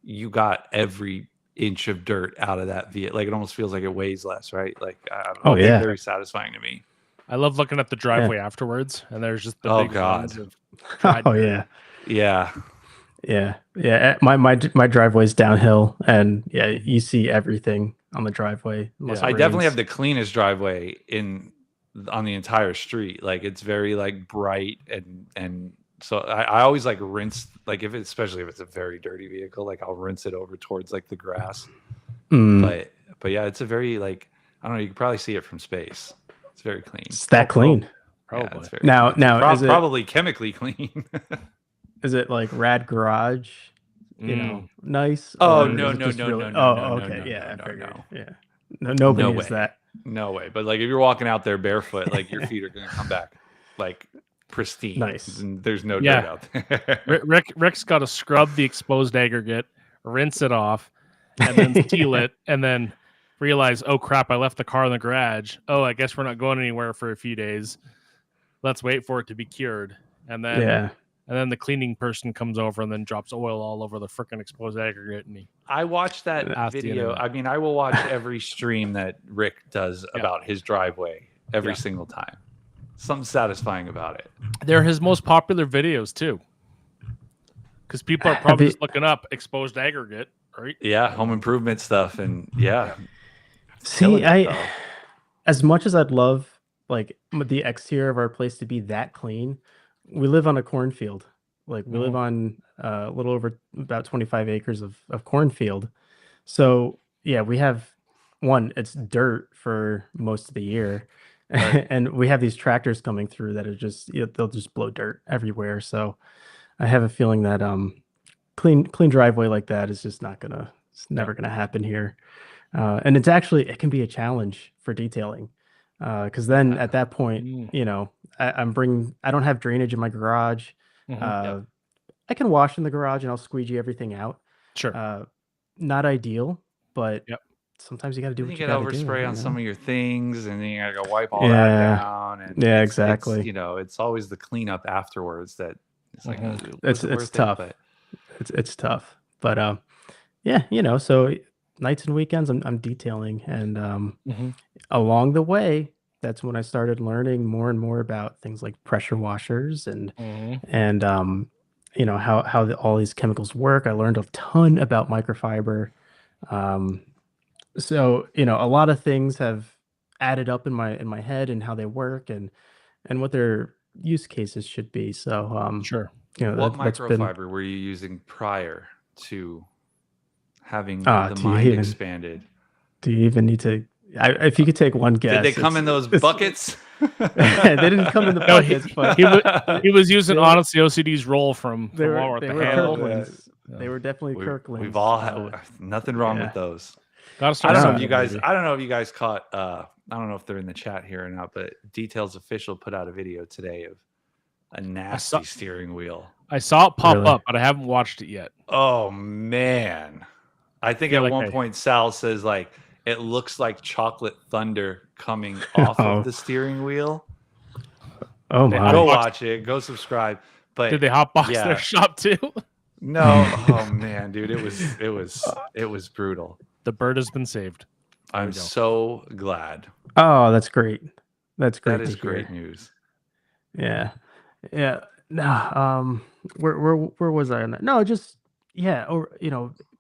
you got every inch of dirt out of that vehicle. Like, it almost feels like it weighs less, right? Like, I don't know, it's very satisfying to me. I love looking at the driveway afterwards, and there's just the big lines of Yeah. My driveway's downhill, and you see everything on the driveway. I definitely have the cleanest driveway on the entire street. Like, it's very like bright, and so I always like rinse, like especially if it's a very dirty vehicle, like I'll rinse it over towards like the grass. But yeah, it's a very like, I don't know, you can probably see it from space. It's very clean. It's that clean. Probably. It's very now clean. Probably chemically clean. Is it like Rad Garage? Nice. Oh, no. Okay. Yeah. Nobody is that. No way. But like, if you're walking out there barefoot, like your feet are gonna come back like pristine. Nice. And there's no dirt out there. Rick's got to scrub the exposed aggregate, rinse it off, and then seal it, and then realize, oh crap, I left the car in the garage. Oh, I guess we're not going anywhere for a few days. Let's wait for it to be cured, and then the cleaning person comes over and then drops oil all over the freaking exposed aggregate. And I watched that video. I mean, I will watch every stream that Rick does about his driveway every single time. Something satisfying about it. They're his most popular videos too, because people are probably just looking up exposed aggregate, right? Yeah, home improvement stuff, and See, as much as I'd love like the exterior of our place to be that clean, we live on a cornfield. Like, we live on a little over about 25 acres of cornfield. So we have it's dirt for most of the year. Right. And we have these tractors coming through that are just, they'll just blow dirt everywhere. So I have a feeling that clean driveway like that is just it's never gonna happen here. And it can be a challenge for detailing. Because then at that point, I don't have drainage in my garage. I can wash in the garage and I'll squeegee everything out. Sure. Not ideal, but sometimes you got to do what you got to do. Overspray on some of your things, and then you got to go wipe all that down. And exactly. It's always the cleanup afterwards that it's like it's tough. It's tough, but so nights and weekends I'm detailing, and along the way, that's when I started learning more and more about things like pressure washers and how all these chemicals work. I learned a ton about microfiber. So a lot of things have added up in my head, and how they work, and what their use cases should be. So sure. What microfiber were you using prior to having the mind expanded? Do you even need to? If you could take one guess. Did they come in those buckets? They didn't come in the buckets, but he was using honestly OCD's roll from Wawa. They were definitely Kirklands. We've all had nothing wrong with those. Gotta I start don't know if somewhere. you guys. maybe. I don't know if you guys caught. I don't know if they're in the chat here or not. But Details Official put out a video today of a nasty steering wheel. I saw it pop Really? up, but I haven't watched it yet. Oh man, I think Feel at like one I- point Sal says like it looks like chocolate thunder coming off Oh. of the steering wheel. Oh They my. Go hotbox- watch it. Go subscribe. But Did they hotbox yeah. their shop too? No, oh man, dude, it was brutal. The bird has been saved. There I'm we go. so glad. Oh, that's great. That's great That is to hear. great news. Yeah. Yeah. Nah, where was I on that? No, just yeah, or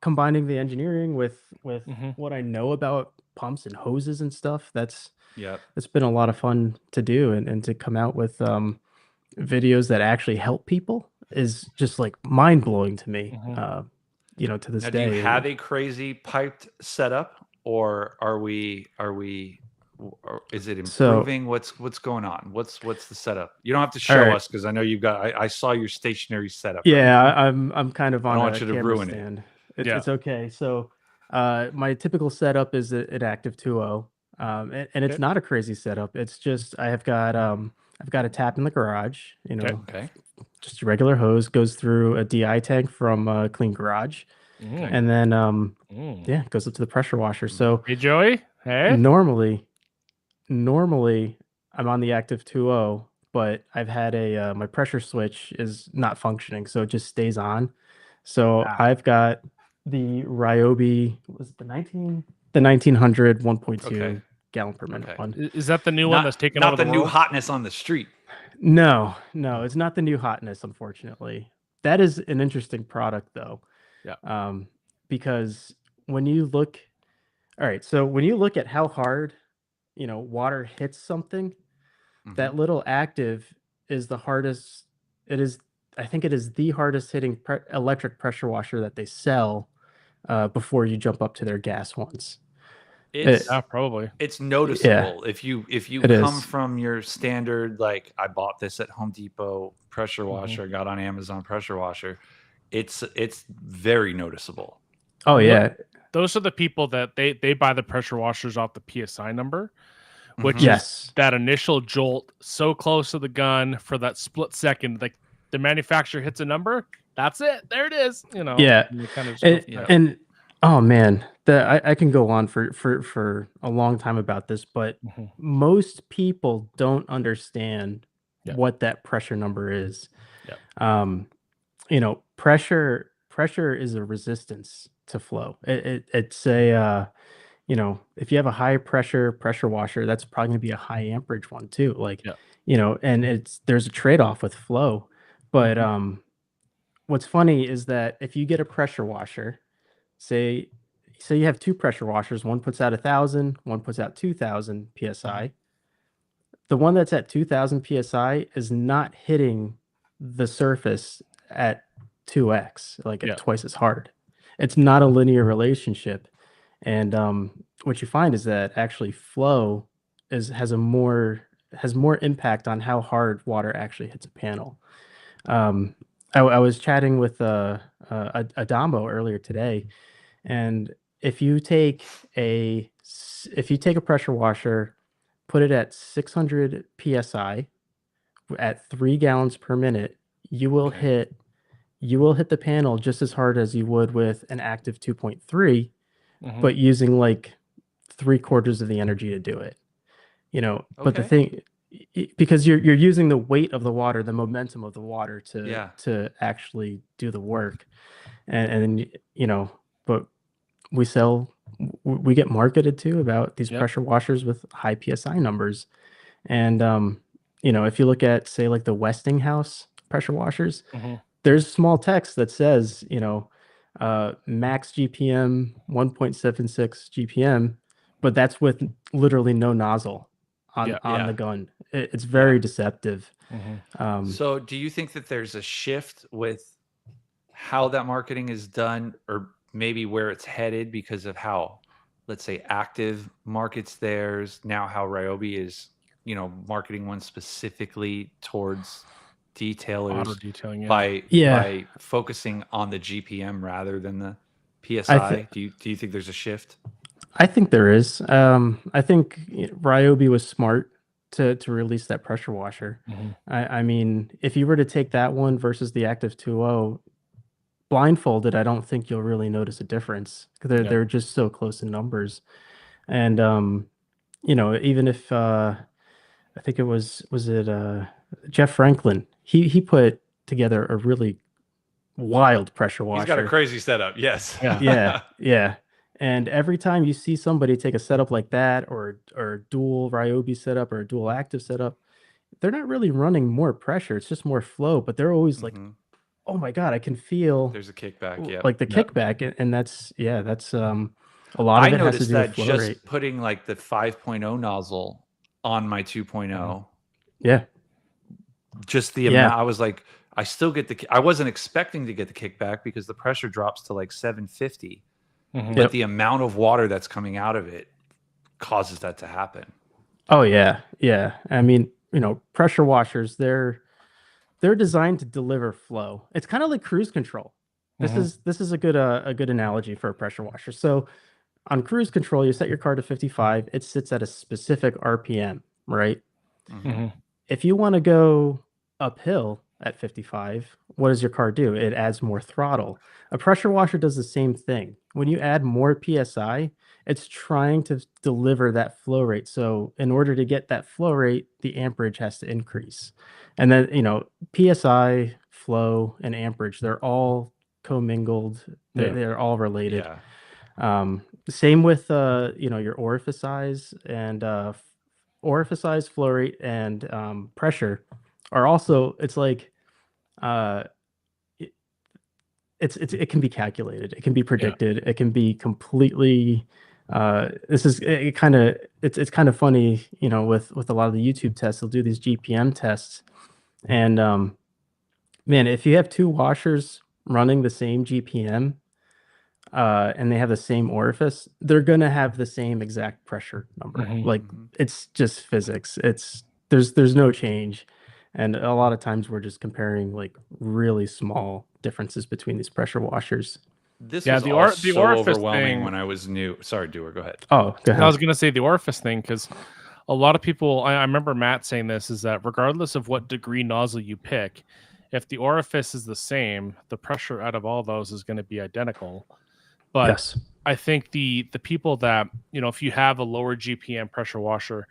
combining the engineering with Mhm. what I know about pumps and hoses and stuff. Yep. It's been a lot of fun to do, and to come out with videos that actually help people is just like mind blowing to me. Mhm. To this Now, day. do you have a crazy piped setup, or are we or is it So- improving? What's going on? What's the setup? You don't have to show right. us because I know you've got. I saw your stationary setup. Yeah, I'm kind of on don't a want you to camera ruin it. stand. Yeah. It's okay. So, my typical setup is an active 2.0, and it's Okay. not a crazy setup. It's just I've got a tap in the garage. Okay. Just a regular hose goes through a DI tank from Clean Garage, Mm. and then Mm. yeah, it goes up to the pressure washer. So Hey Joey. Hey. normally I'm on the active 2.0, but I've had my pressure switch is not functioning, so it just stays on. So Ah. I've got the Ryobi, was it the 1900 1.2 Okay. gallon per minute Okay. one. Is that the new one that's taken not over the the new world? hotness on the street. No, it's not the new hotness, unfortunately. That is an interesting product though. Yeah. Because when you look at how hard water hits something, that Mhm. little active is the hardest. I think it is the hardest hitting electric pressure washer that they sell before you jump up to their gas ones. It's Yeah, probably. it's noticeable if you It come is. from your standard, like I bought this at Home Depot pressure washer, Mm-hmm. got on Amazon pressure washer. It's very noticeable. Oh Well, yeah, Those are the people that they buy the pressure washers off the PSI number, which Mhm. is yes. that initial jolt so close to the gun for that split second. Like the manufacturer hits a number, that's it. There it is. Yeah. and you kind of just And, go from there. and oh man, I can go on for a long time about this, but Mhm. most people don't understand Yeah. what that pressure number is. Yeah. Pressure is a resistance to flow. It's a if you have a high pressure washer, that's probably going to be a high amperage one too. Like, Yeah. and there's a trade-off with flow. But Mhm. what's funny is that if you get a pressure washer, say you have two pressure washers, one puts out 1,000, one puts out 2,000 psi. The one that's at 2,000 psi is not hitting the surface at 2x, like Yeah. at twice as hard. It's not a linear relationship. And what you find is that actually flow has more impact on how hard water actually hits a panel. I was chatting with Adamo earlier today, and if you take a pressure washer, put it at 600 psi at 3 gallons per minute, you will Okay. hit the panel just as hard as you would with an active 2.3, Mhm. but using like 3/4 of the energy to do it. But the Okay. thing, because you're using the weight of the water, the momentum of the water Yeah. to actually do the work, and but we get marketed to about these Yep. pressure washers with high psi numbers, and if you look at, say, like the Westinghouse pressure washers, Mhm. there's small text that says max GPM 1.76 GPM, but that's with literally no nozzle on Yeah. on Yeah. the gun. It's very deceptive. Mhm. So, do you think that there's a shift with how that marketing is done, or maybe where it's headed because of how, let's say, Active markets theirs now, how Ryobi is, marketing one specifically towards detailers Auto detailing. Yeah. by focusing on the GPM rather than the I PSI? think Do you think there's a shift? I think there is. I think Ryobi was smart to release that pressure washer. Mhm. I mean, if you were to take that one versus the Active 2.0 blindfolded, I don't think you'll really notice a difference because Yeah. they're just so close in numbers. And even if I think it was it Jeff Franklin, he put together a really wild pressure He's got a washer. crazy setup. Yes. Yeah. Yeah. And every time you see somebody take a setup like that, or dual Ryobi setup or a dual active setup, they're not really running more pressure. It's just more flow, but they're always like, Mhm. oh my God, I can feel There's a kickback. Yeah. like the Yeah. kickback. And that's a lot I of it has to noticed do with that flow rate. just putting like the 5.0 nozzle on my 2.0, Yeah. just the Yeah. amount, I was like, I still get I wasn't expecting to get the kickback because the pressure drops to like 750, Mhm. but Yep. the amount of water that's coming out of it causes that to happen. Oh yeah. Yeah. I mean, pressure washers, they're designed to deliver flow. It's kind of like cruise control. This Mhm. is a good analogy for a pressure washer. So on cruise control, you set your car to 55. It sits at a specific RPM, right? Mhm. Mhm. If you want to go uphill at 55, what does your car do? It adds more throttle. A pressure washer does the same thing. When you add more PSI, it's trying to deliver that flow rate. So, in order to get that flow rate, the amperage has to increase. And then, PSI, flow, and amperage, they're all commingled. They're, Yeah. they're all related. Yeah. Same with your orifice size and orifice size, flow rate, and pressure are also. It's like uh, it, it can be calculated. It can be Yeah. predicted. It can be completely. This is it kind of it's kind of funny, with a lot of the YouTube tests. They'll do these GPM tests, and man, if you have two washers running the same GPM, and they have the same orifice, they're gonna have the same exact pressure number. Mhm. Like Mhm. it's just physics. There's no change, and a lot of times we're just comparing like really small differences between these pressure washers. This Yeah. was all The so orifice overwhelming thing. when I was new. Sorry, Dewar, go ahead. Oh, go I was ahead. gonna say the orifice thing because a lot of people. I remember Matt saying this is that regardless of what degree nozzle you pick, if the orifice is the same, the pressure out of all those is going to be identical. But Yes. I think the people that if you have a lower GPM pressure washer,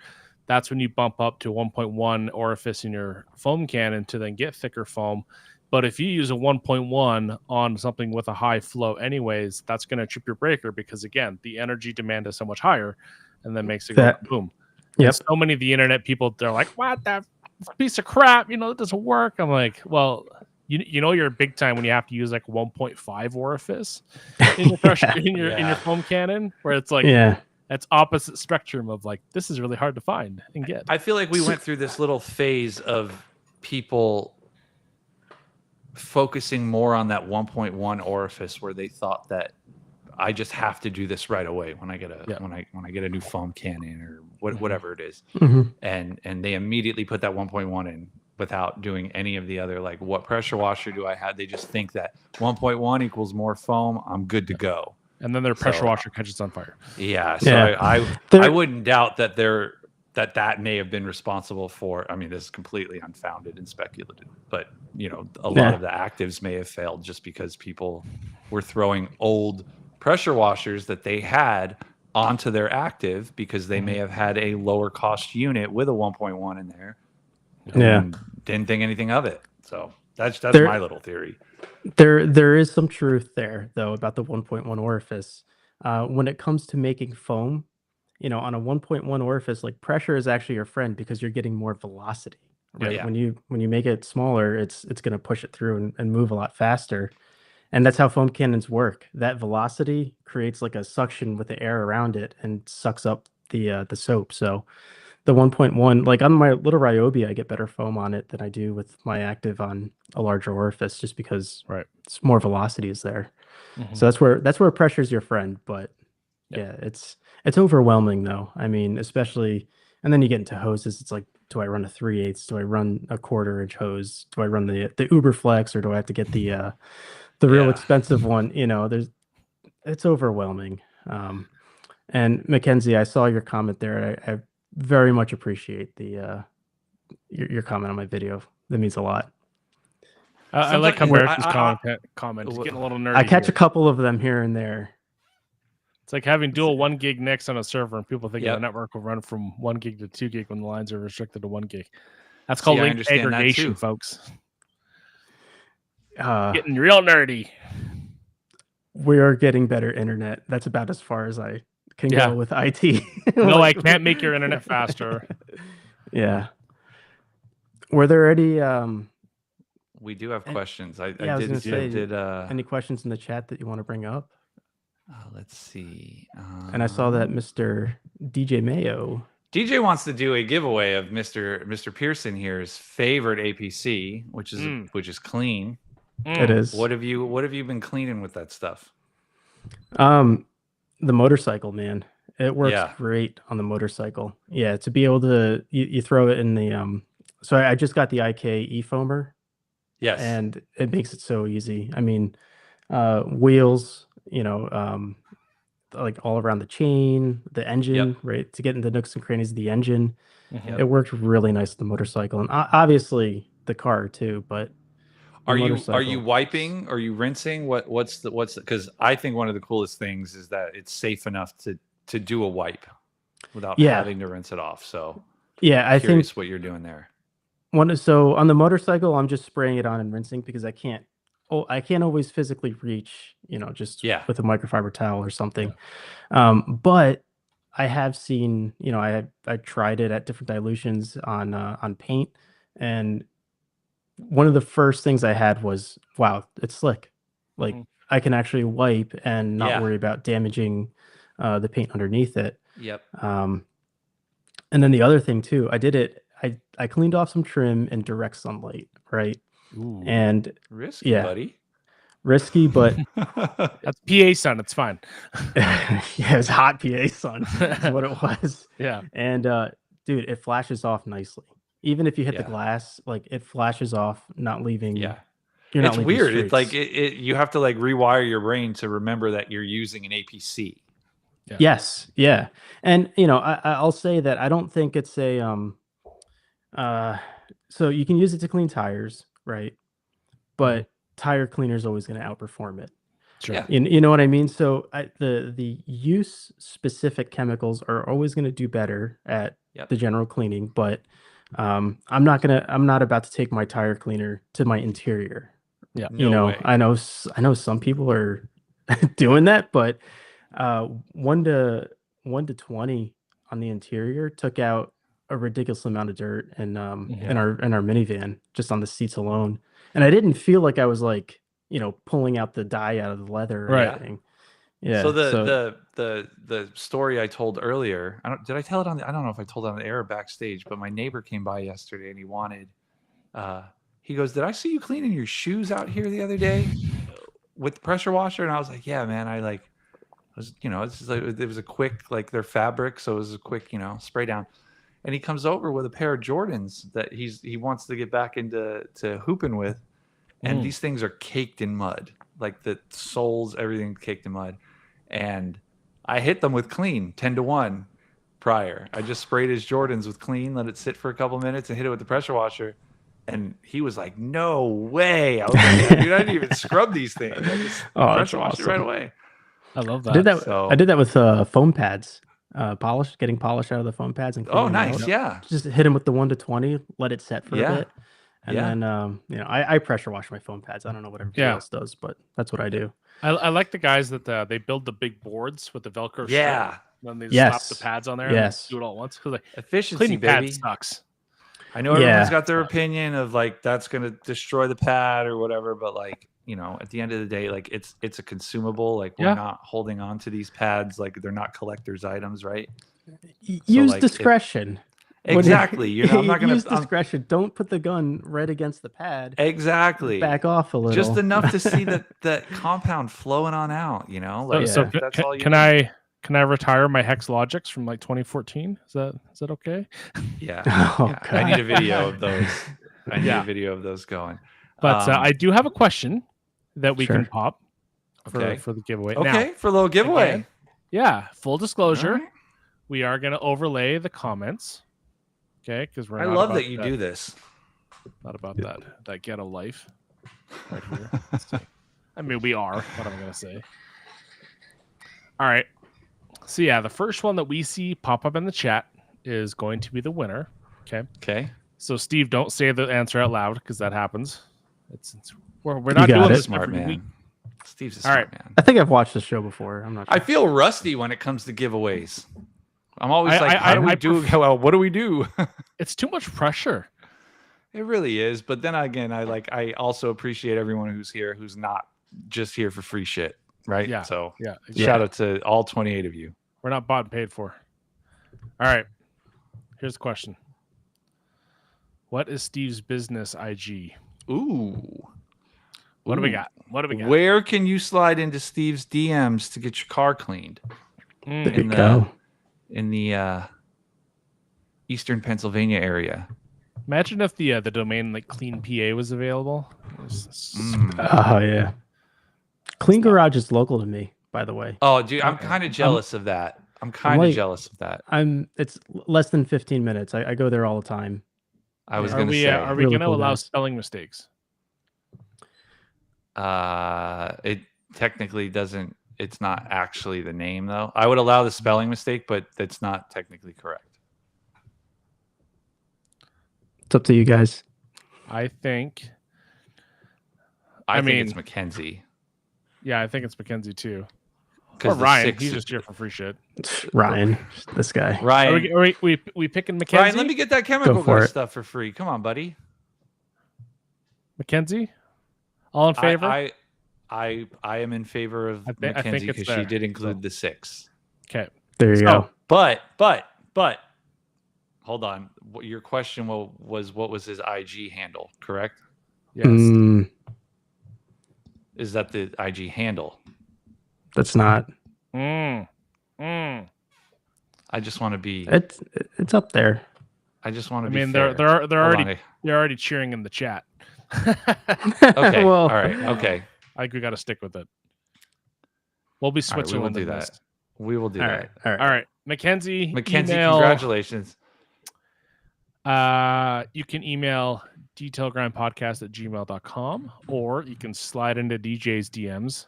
that's when you bump up to 1.1 orifice in your foam cannon to then get thicker foam. But if you use a 1.1 on something with a high flow, anyways, that's going to trip your breaker because again, the energy demand is so much higher, and then makes it go That. boom. And Yep. so many of the internet people, they're like, "What that piece of crap? It doesn't work." I'm like, "Well, you're big time when you have to use like 1.5 orifice in your pressure Yeah. in your Yeah. foam cannon, where it's like Yeah. that's opposite spectrum of like this is really hard to find and get." I feel like we So- went through this little phase of people focusing more on that 1.1 orifice where they thought that I just have to do this right away when I get a Yeah. when I get a new foam cannon or Mhm. whatever it is. Mhm. And they immediately put that 1.1 in without doing any of the other, like, what pressure washer do I have? They just think that 1.1 equals more foam, I'm good to go. And then their pressure So, washer catches on fire. Yeah, so Yeah. I There- wouldn't doubt that that may have been responsible for. I mean, this is completely unfounded and speculative, but a lot Yeah. of the actives may have failed just because people were throwing old pressure washers that they had onto their active because they may have had a lower cost unit with a 1.1 in there Yeah. and didn't think anything of it. So that's There- my little theory. There is some truth there, though, about the 1.1 orifice. When it comes to making foam, on a 1.1 orifice, like pressure is actually your friend because you're getting more velocity, right? Yeah. When you make it smaller, it's going to push it through and move a lot faster. And that's how foam cannons work. That velocity creates like a suction with the air around it and sucks up the soap. So the 1.1, like on my little Ryobi, I get better foam on it than I do with my active on a larger orifice, just because Right. it's more velocity is there. Mhm. So that's where pressure's your friend. But Yep. yeah, it's overwhelming though. I mean, especially, and then you get into hoses. It's like, do I run a 3/8? Do I run a 1/4 inch hose? Do I run the Uber Flex, or do I have to get the real Yeah. expensive one? It's overwhelming. And Mackenzie, I saw your comment there. I very much appreciate the your comment on my video. That means a lot. I like how Sometimes- Barrett's comment. He's getting a little nerdy. I catch here. a couple of them here and there. It's like having dual 1 gig NICs on a server, and people think Yep. the network will run from 1 gig to 2 gig when the lines are restricted to 1 gig. That's called I link understand that aggregation, too. folks. Uh, Getting real nerdy. we are getting better internet. That's about as far as I can Yeah. go with IT. No, I can't make your internet faster. Yeah. Were there any We do have questions. I I was did. gonna say, did any questions in the chat that you want to bring up? let's see. And I saw that Mr. DJ Mayo. DJ wants to do a giveaway of Mr. Pearson here's favorite APC, which is clean. It is. What have you been cleaning with that stuff? The motorcycle, man. It works Yeah. great on the motorcycle. Yeah, to be able to you throw it in the so I just got the IK e-foamer. Yes. And it makes it so easy. I mean, wheels, like all around the chain, the engine, right? To get into nooks and crannies of the engine. Mhm. It worked really nice with the motorcycle, and obviously the car too. But the Are you motorcycle- wiping? Are you rinsing? What's because I think one of the coolest things is that it's safe enough to do a wipe without having to rinse it off. So yeah, I think curious what you're doing there. so on the motorcycle, I'm just spraying it on and rinsing because I can't always physically reach, just with a microfiber towel or something. But I have seen, I tried it at different dilutions on paint, and one of the first things I had was, wow, it's slick. Like I can actually wipe and not worry about damaging the paint underneath it. Yep. And then the other thing too, I cleaned off some trim in direct sunlight, right? Ooh. And Risky, buddy. Risky, but that's PA sun. It's fine. yeah, it was hot PA sun. Is what it was. Yeah. And dude, it flashes off nicely. Even if you hit the glass, like it flashes off, not leaving. Yeah. You're not it's leaving weird. streaks. It's like you have to like rewire your brain to remember that you're using an APC. Yeah. Yes. Yeah. And I'll say that I don't think it's a so you can use it to clean tires, right? But tire cleaner is always going to outperform it. Sure. Yeah. You know what I mean? So the use specific chemicals are always going to do better at the general cleaning, but I'm not about to take my tire cleaner to my interior. Yeah. No way. I know some people are doing that, but 1 to 20 on the interior took out a ridiculous amount of dirt in our minivan just on the seats alone. And I didn't feel like I was like, pulling out the dye out of the leather or anything. Yeah. So the story I told earlier, did I tell it I don't know if I told it on the air or backstage, but my neighbor came by yesterday and he wanted he goes, "Did I see you cleaning your shoes out here the other day with the pressure washer?" And I was like, "Yeah, man, it was just like, it was a quick, like they're fabric, so it was a quick, spray down." And he comes over with a pair of Jordans that he wants to get back into hooping with. And these things are caked in mud, like the soles, everything caked in mud. And I hit them with clean 10-1 prior. I just sprayed his Jordans with clean, let it sit for a couple minutes and hit it with the pressure washer. And he was like, "No way." I was like, "Dude, I didn't even scrub these things. I just pressure washed it right away." I love that. I did that with foam pads. Getting polish out of the foam pads and cleaning them nice, out. yeah. Just hit them with the 1 to 20, let it set for a bit, and then I pressure wash my foam pads. I don't know what everybody else does, but that's what I do. I like the guys that they build the big boards with the Velcro. Yeah. Strip, and then they just slap the pads on there. And do it all at once. Like, efficiency, cleaning baby. pads sucks. I know everyone's got their opinion of like that's gonna destroy the pad or whatever, but like at the end of the day, like it's a consumable. Like we're not holding on to these pads like they're not collector's items, right? Use discretion. Exactly. I'm not gonna use discretion. Don't put the gun right against the pad. Exactly. Back off a little. Just enough to see that compound flowing on out. Like so that's all you Can I retire my Hex Logics from like 2014? Is that okay? Yeah. Oh, I need a video of those. I need a video of those going. But I do have a question that we can pop for the giveaway. Okay, now, for a little giveaway. Yeah, full disclosure, All right. we are going to overlay the comments. Okay, because we're I not love about that you do this. Not about that ghetto life right here. Let's see. I mean, we are. What am I going to say? All right. So yeah, the first one that we see pop up in the chat is going to be the winner. Okay. Okay. So Steve, don't say the answer out loud because that happens. We're You not got doing it. this Smart every man. week. Steve's a All smart right. man. I think I've watched the show before. I'm not sure. I feel rusty when it comes to giveaways. I'm always like, I what do we do? It's too much pressure. It really is. But then again, I also appreciate everyone who's here who's not just here for free shit. Right? Yeah. So Yeah. shout out to all 28 of you. We're not bought and paid for. All right. Here's the question. What is Steve's business IG? Ooh. What do we got? Where can you slide into Steve's DMs to get your car cleaned? There you go. In the Eastern Pennsylvania area. Imagine if the domain like Clean PA was available. Oh yeah. Clean Garage is local to me, by the way. Oh, dude, I'm kind of jealous of that. It's less than 15 minutes. I go there all the time. Are we really going to cool allow guys. spelling mistakes? It technically doesn't. It's not actually the name, though. I would allow the spelling mistake, but it's not technically correct. It's up to you guys. I think. I think it's Mackenzie. Yeah, I think it's Mackenzie too. Or Or Ryan. He's just here for free shit. Ryan, this guy. Ryan, Are we picking Mackenzie? Ryan, let me get that chemical for guy it. stuff for free. Come on, buddy. Mackenzie? All in favor? I am in favor of I think Mackenzie it's because she there, did include so. the 6. Okay. There you go. But hold on. Your question was what was his IG handle, correct? Yes. Is that the IG handle? That's not. I just want to be. It's up there. I just want to I be. mean, fair. they're already cheering in the chat. Okay. Well, All right. Okay. I think we got to stick with it. We'll be All right, switching we will on the do that. list. We will do All that. right. All right. All right, Mackenzie. Mackenzie, email, congratulations. You can email detailgrindpodcast@gmail.com, or you can slide into DJ's DMs.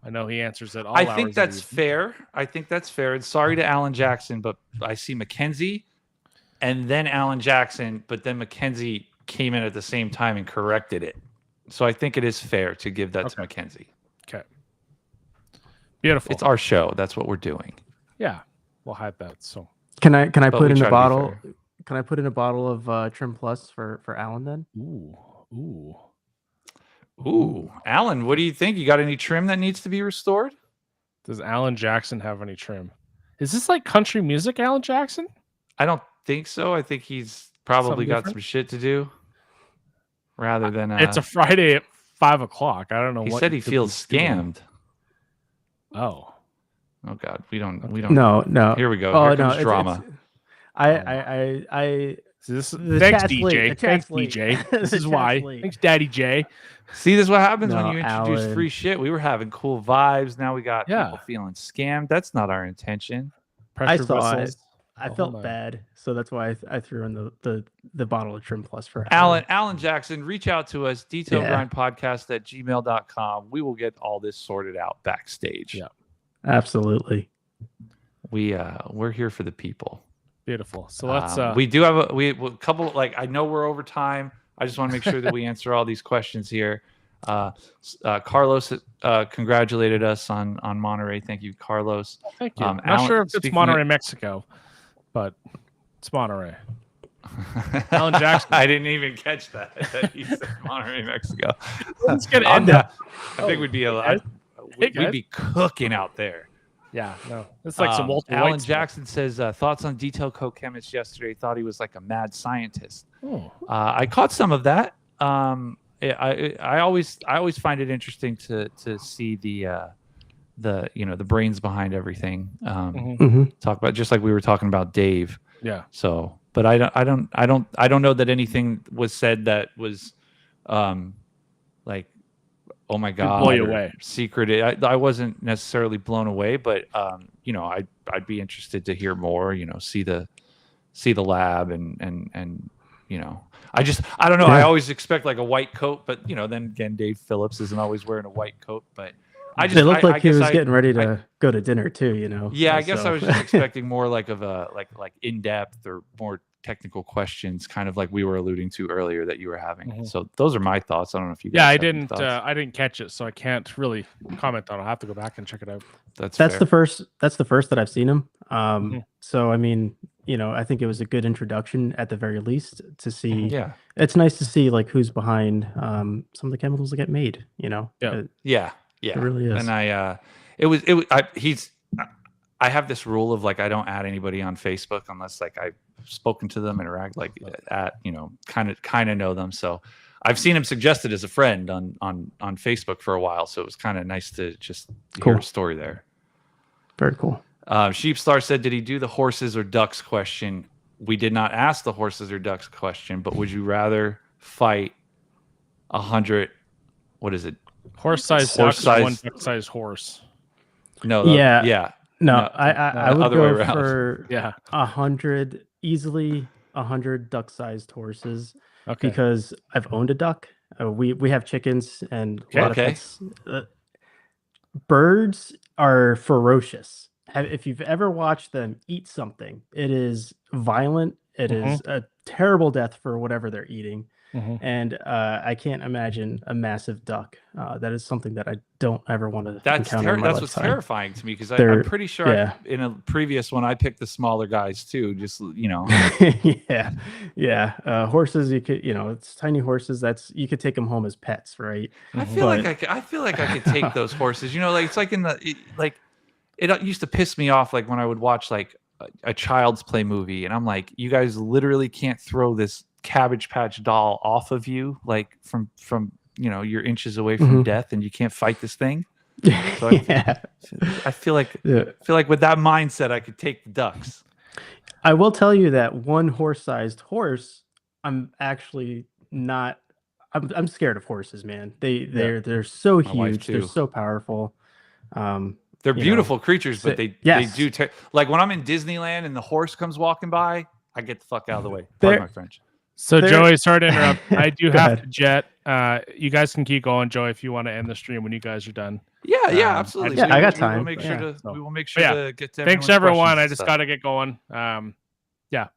I know he answers at all I hours think of that's the fair. And sorry to Alan Jackson, but I see Mackenzie and then Alan Jackson, but then Mackenzie came in at the same time and corrected it. So I think it is fair to give that to Mackenzie. Okay. Beautiful. It's our show. That's what we're doing. Yeah, we'll hide that. So Can I But put we in try a to be bottle? fair. Can I put in a bottle of Trim Plus for Alan then? Ooh, Alan, what do you think? You got any trim that needs to be restored? Does Alan Jackson have any trim? Is this like country music, Alan Jackson? I don't think so. I think he's probably Something got different? some shit to do rather than. It's a Friday at 5:00. I don't know. He what said he could feels be doing. scammed. Oh, Oh God, we don't. No. Here we go. Oh Here no, comes drama. I so this. The Thanks, chat's late. DJ. The Thanks, chat's late. DJ. The This is chat's why. late. Thanks, Daddy J. See, this is what happens when No, you introduce Alan. free shit. We were having cool vibes. Now we got Yeah. people feeling scammed. That's not our intention. Pressure saw it. whistles. I Oh, felt hold on. bad, so that's why I threw in the bottle of Trim Plus for Alan Jackson, reach out to us, detailgrindpodcast@gmail.com. We will get all this sorted out backstage. Yeah. Absolutely. We're here for the people. Beautiful. So let's. We do have a couple. Like, I know we're over time. I just want to make sure that we answer all these questions here. Carlos congratulated us on Monterey. Thank you, Carlos. Thank you. Not Alan, sure if it's speaking Monterey, of- Mexico, but it's Monterey. Alan Jackson. I didn't even catch that. That he said Monterey, Mexico. It's gonna I'm end down. up. I think we'd be a guys. we'd guys. be cooking out there. Yeah, no, it's like some Walter Alan White stuff. Jackson says thoughts on detail co-chemist yesterday. Thought he was like a mad scientist. Oh, I caught some of that. I always find it interesting to see the brains behind everything. Talk about just like we were talking about Dave. yeah. So, but I don't know that anything was said that was like oh my It'd blow you god, or away. secret. I wasn't necessarily blown away, but you know, I'd be interested to hear more. You know, see the lab and you know, I don't know. I Yeah. always expect like a white coat, but you know, then again, Dave Phillips isn't always wearing a white coat. But It looked like I he guess was getting ready to go to dinner too, you know. yeah, I guess I so. was just expecting more like of a like in depth or more technical questions, kind of like we were alluding to earlier that you were having. Mhm. So those are my thoughts. I don't know if you guys Yeah, have any thoughts. I didn't catch it, so I can't really comment on it. I'll have to go back and check it out. That's That's fair. the first. That's the first that I've seen him. Mhm. So I mean, you know, I think it was a good introduction at the very least to see. Yeah. It's nice to see like who's behind some of the chemicals that get made. You know. Yeah. Yeah. Yeah. It really is. And I have this rule of like I don't add anybody on Facebook unless like I've spoken to them, interact like at you know kind of know them. So I've seen him suggested as a friend on Facebook for a while. So it was kind of nice to just hear a story there. Very cool. Sheepstar said, "Did he do the horses or ducks question?" We did not ask the horses or ducks question, but would you rather fight 100? What is it? Horse-sized ducks or one duck-sized horse? No. Yeah. Yeah. No, No, I would other way go around. for Yeah. 100 easily 100 duck-sized horses Okay. because I've owned a duck. We have chickens and a lot of pets. Birds are ferocious. If you've ever watched them eat something, it is violent. It is a terrible death for whatever they're eating. And I can't imagine a massive duck. That is something that I don't ever want to encounter in my That's lifetime. what's terrifying to me because I'm pretty sure in a previous one I picked the smaller guys too. Just you know, yeah. Horses, you could, you know, it's tiny horses. You could take them home as pets, right? I feel like I could take those horses. You know, like it's like it used to piss me off like when I would watch like a Child's Play movie, and I'm like, you guys literally can't throw this Cabbage Patch doll off of you, like from you know you're inches away from death, and you can't fight this thing. So I feel like with that mindset, I could take the ducks. I will tell you that one horse-sized horse, I'm actually not. I'm scared of horses, man. They're so huge. They're so powerful. They're beautiful creatures, but they do like when I'm in Disneyland and the horse comes walking by, I get the fuck out of the way. Pardon my French. So Joey, sorry to interrupt. I do have to jet. You guys can keep going, Joey, if you want to end the stream when you guys are done. Yeah, absolutely. I got time. We will make sure to get to thanks everyone. I just got to get going. Yeah.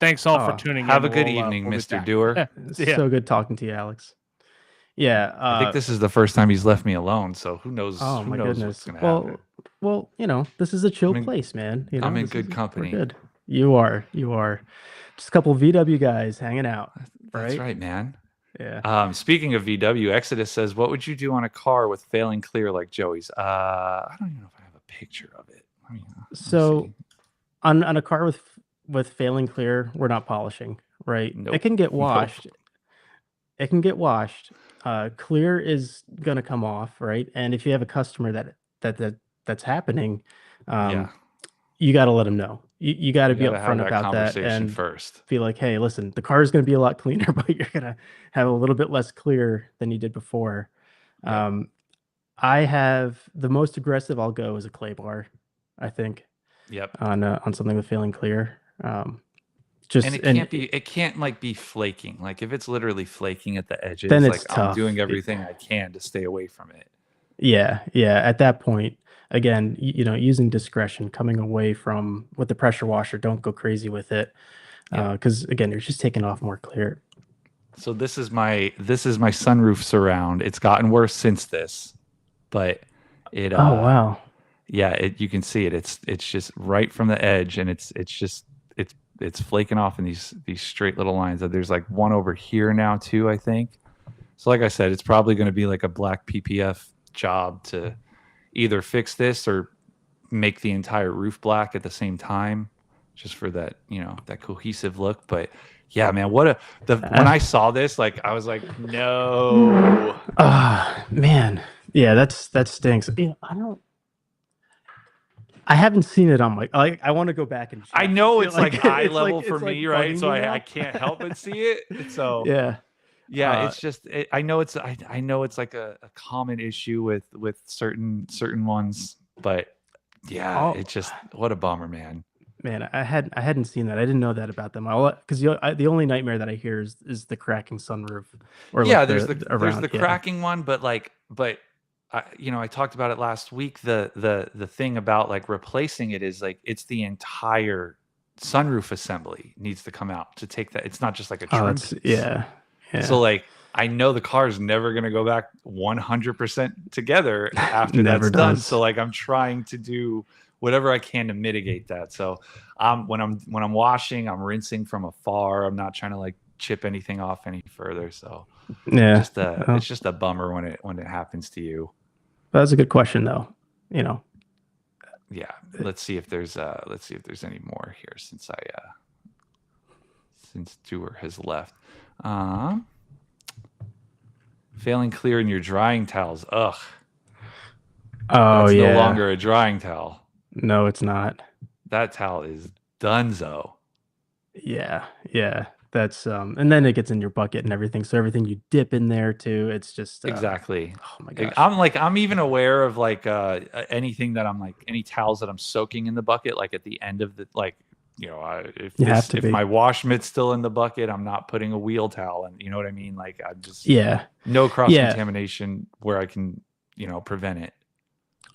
Thanks all for tuning in. Have a good evening, Mr. Doer. So good talking to you, Alex. Yeah. I think this is the first time he's left me alone, so who knows? Oh my goodness. What's gonna happen. Well, you know, this is a chill place, man. You know, I'm in good company. Good. You are. Just a couple of VW guys hanging out. That's right, man. Yeah. Speaking of VW, Exodus says, "What would you do on a car with failing clear like Joey's?" I don't even know if I have a picture of it. So, on a car with failing clear, we're not polishing, right? Nope. It can get washed. It can get washed. Clear is gonna come off, right? And if you have a customer that's happening, you got to let them know. You got to be upfront about that and first. Be like, hey, listen, the car is going to be a lot cleaner, but you're going to have a little bit less clear than you did before. I have the most aggressive I'll go is a clay bar, I think. Yep. On something with failing clear. And it can't like be flaking. Like if it's literally flaking at the edges, then like it's tough. I'm doing everything I can to stay away from it. Yeah. At that point, again, you know, using discretion, coming away from with the pressure washer, don't go crazy with it, because again, you're just taking off more clear. So this is my sunroof surround. It's gotten worse since this, but it. Oh wow. Yeah, you can see it. It's just right from the edge, and it's flaking off in these straight little lines. There's like one over here now too, I think. So like I said, it's probably going to be like a black PPF job to either fix this or make the entire roof black at the same time, just for that, you know, that cohesive look. But yeah, man, when I saw this, like I was like, no. Man. Yeah, that stinks. I haven't seen it on my. I want to go back and check. I know it's like eye level for me, right? So I can't help but see it. So yeah, Yeah, it's just I know it's I know it's like a common issue with certain ones, but yeah, all it's just what a bummer, man. Man, I hadn't seen that. I didn't know that about them. Because the only nightmare that I hear is the cracking sunroof, or like Yeah, the there's around. the Yeah. cracking one, but I talked about it last week. The thing about like replacing it is like it's the entire sunroof assembly needs to come out to take that. It's not just like a Oh, trim that's piece. So yeah. like I know the car's never gonna go back 100% together after Never that's done. does. So like I'm trying to do whatever I can to mitigate that. So when I'm washing, I'm rinsing from afar. I'm not trying to like chip anything off any further. So Yeah. it's just a bummer when it happens to you. That's a good question, though. You know, Yeah. Let's see if there's any more here since Dewar has left. Failing clear in your drying towels. Ugh. oh That's no yeah. longer a drying towel. No, it's not. That towel is donezo. Yeah, yeah. That's and then it gets in your bucket and everything. So everything you dip in there too, it's just Exactly. oh my gosh. I'm even aware of like anything that I'm like any towels that I'm soaking in the bucket, like at the end of the like, if my wash mitt's still in the bucket, I'm not putting a wheel towel in. You know what I mean? Like I just no cross contamination where I can prevent it.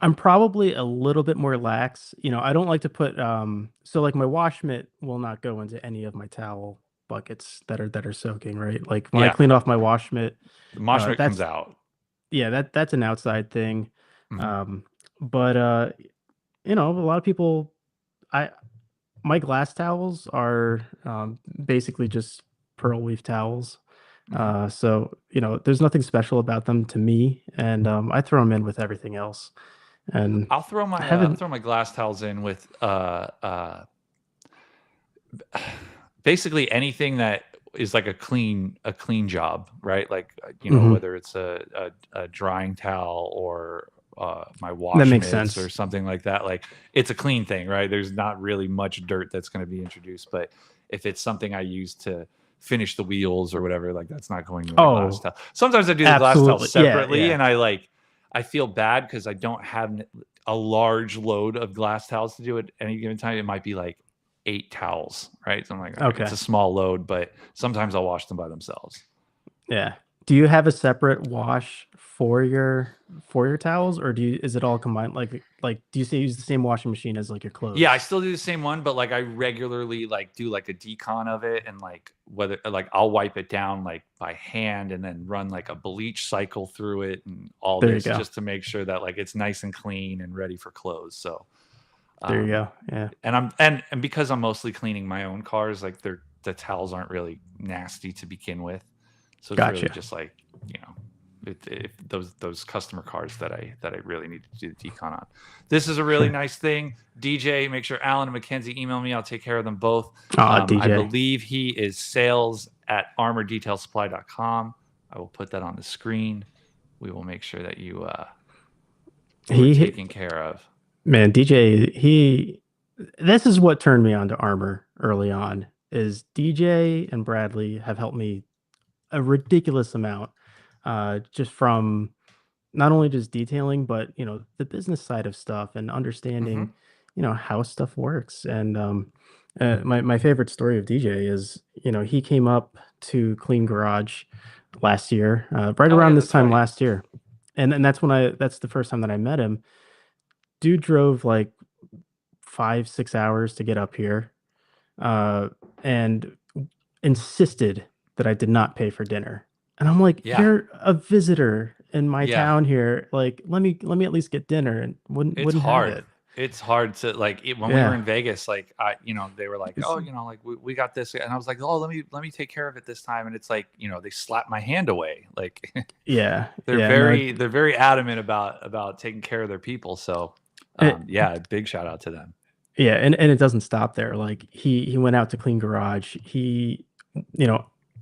I'm probably a little bit more lax. I don't like to put so like my wash mitt will not go into any of my towel buckets that are soaking, right? Like when I clean off my wash mitt, the wash mitt comes out. Yeah, that's an outside thing. Mm-hmm. But a lot of people my glass towels are basically just pearl weave towels. Mm-hmm. So there's nothing special about them to me, and I throw them in with everything else. And I'll throw my glass towels in with basically anything that is like a clean job, right? Like whether it's a drying towel or my wash mitts or something like that. Like it's a clean thing, right? There's not really much dirt that's going to be introduced, but if it's something I use to finish the wheels or whatever, like that's not going to a glass towel. Sometimes I do the glass towel separately, and I feel bad because I don't have a large load of glass towels to do at any given time. It might be like 8 towels, right? So I'm like, okay, it's a small load, but sometimes I'll wash them by themselves. Yeah. Do you have a separate wash for your towels, or is it all combined? Like do you use the same washing machine as like your clothes? Yeah, I still do the same one, but like I regularly like do like a decon of it, and like whether like I'll wipe it down like by hand and then run like a bleach cycle through it and all this just to make sure that like it's nice and clean and ready for clothes. So there you go. Yeah. And because I'm mostly cleaning my own cars, like the towels aren't really nasty to begin with. So it's really just like, if those customer cars that I really need to do the decon on. This is a really nice thing. DJ, make sure Alan and Mackenzie email me. I'll take care of them both. DJ. I believe he is sales@armordetailsupply.com. I will put that on the screen. We will make sure that you are taken care of. Man, DJ, this is what turned me on to Armor early on. Is DJ and Bradley have helped me a ridiculous amount, just from not only just detailing, but the business side of stuff and understanding, how stuff works. And my favorite story of DJ is, he came up to Clean Garage last year, around this time last year, and that's the first time that I met him. Dude drove like 5-6 hours to get up here, and insisted that I did not pay for dinner. And I'm like, you're a visitor in my town here. Like, let me at least get dinner, and wouldn't hard. Have it. It's hard to like when we were in Vegas, like they were like, oh, like we got this, and I was like, oh, let me take care of it this time, and it's like, they slapped my hand away. Like, they're very adamant about taking care of their people. So, big shout out to them. Yeah, and it doesn't stop there. Like he went out to Clean Garage. He,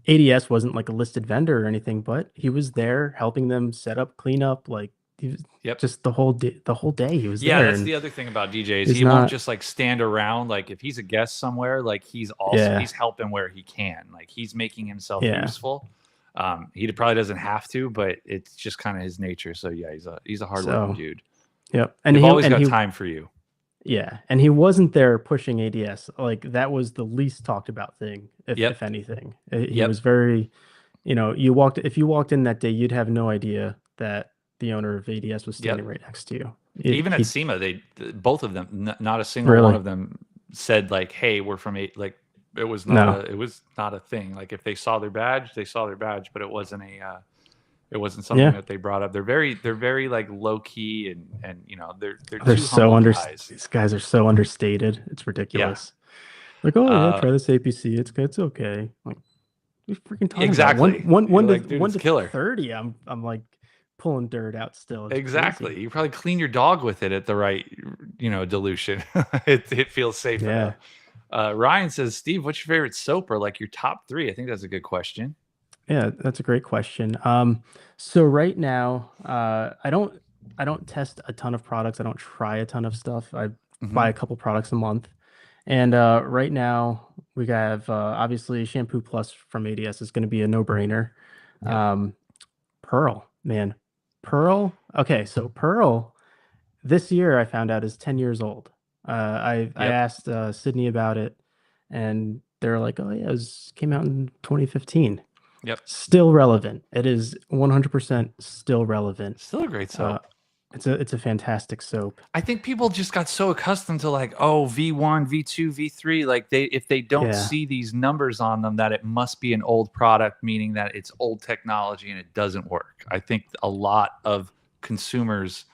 ADS wasn't like a listed vendor or anything, but he was there helping them set up, clean up, like he was just the whole day he was there. Yeah, that's the other thing about DJ is he won't just like stand around. Like if he's a guest somewhere, like he's helping where he can. Like he's making himself useful. He probably doesn't have to, but it's just kind of his nature. So yeah, he's a hardworking dude. Yep, and They've always got he time for you. yeah, and he wasn't there pushing ADS. Like that was the least talked about thing, if anything. He was very, if you walked in that day, you'd have no idea that the owner of ADS was standing right next to you. Even at SEMA, both of them, not a single one of them said like, "Hey, we're from eight." Like it was not a thing. Like if they saw their badge, they saw their badge, but it wasn't something that they brought up. They're very like low key and they're so guys. These guys are so understated. It's ridiculous. Like, oh try this APC. It's okay. Like we freaking talking exactly about one to killer 30. I'm like pulling dirt out still. It's exactly crazy. You probably clean your dog with it at the right dilution. it feels safe enough. Ryan says, Steve, what's your favorite soap or like your top 3? I think that's a good question. Yeah, that's a great question. So right now, I don't test a ton of products. I don't try a ton of stuff. I buy a couple products a month. And right now we have obviously Shampoo Plus from ADS is going to be a no-brainer. Pearl, man. Pearl. Okay, so Pearl this year I found out is 10 years old. I asked Sydney about it, and they're like, "Oh yeah, came out in 2015." Yep. Still relevant. It is 100% still relevant. Still a great soap. It's a fantastic soap. I think people just got so accustomed to like, oh, V1, V2, V3. Like if they don't see these numbers on them, that it must be an old product, meaning that it's old technology and it doesn't work. I think a lot of consumers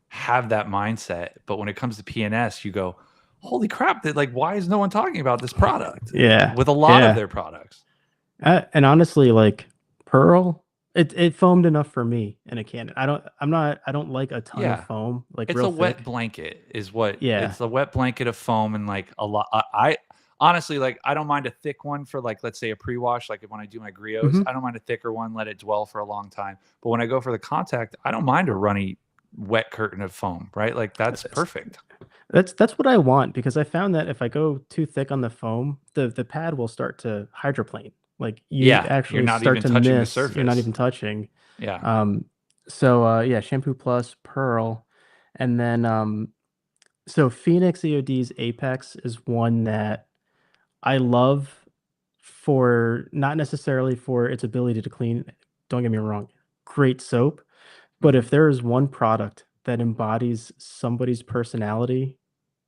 have that mindset, but when it comes to PNS, you go, holy crap! Like, why is no one talking about this product? Yeah, with a lot of their products. And honestly, like Pearl, it foamed enough for me in a can. I don't like a ton of foam. Like it's real a thick. wet blanket is what. It's a wet blanket of foam and like a lot. I honestly like I don't mind a thick one for like let's say a pre-wash. Like when I do my griots, I don't mind a thicker one. Let it dwell for a long time. But when I go for the contact, I don't mind a runny wet curtain of foam. Right, like that's perfect. That's what I want because I found that if I go too thick on the foam, the pad will start to hydroplane. Like you actually you're not start even to touching miss. the surface. You're not even touching. Yeah. So Shampoo Plus, Pearl, and then so Phoenix EOD's Apex is one that I love for not necessarily for its ability to clean. Don't get me wrong, great soap. But if there is one product that embodies somebody's personality,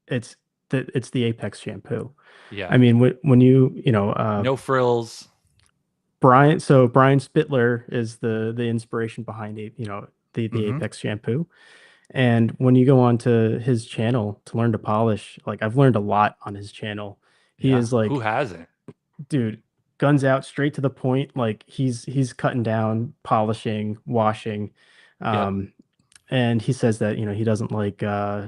it's the Apex shampoo. Yeah. I mean, when no frills. Brian Spittler is the inspiration behind the Apex shampoo. And when you go onto his channel to learn to polish, like I've learned a lot on his channel. He is like, who hasn't? Dude, guns out, straight to the point. Like he's cutting down, polishing, washing. And he says that he doesn't like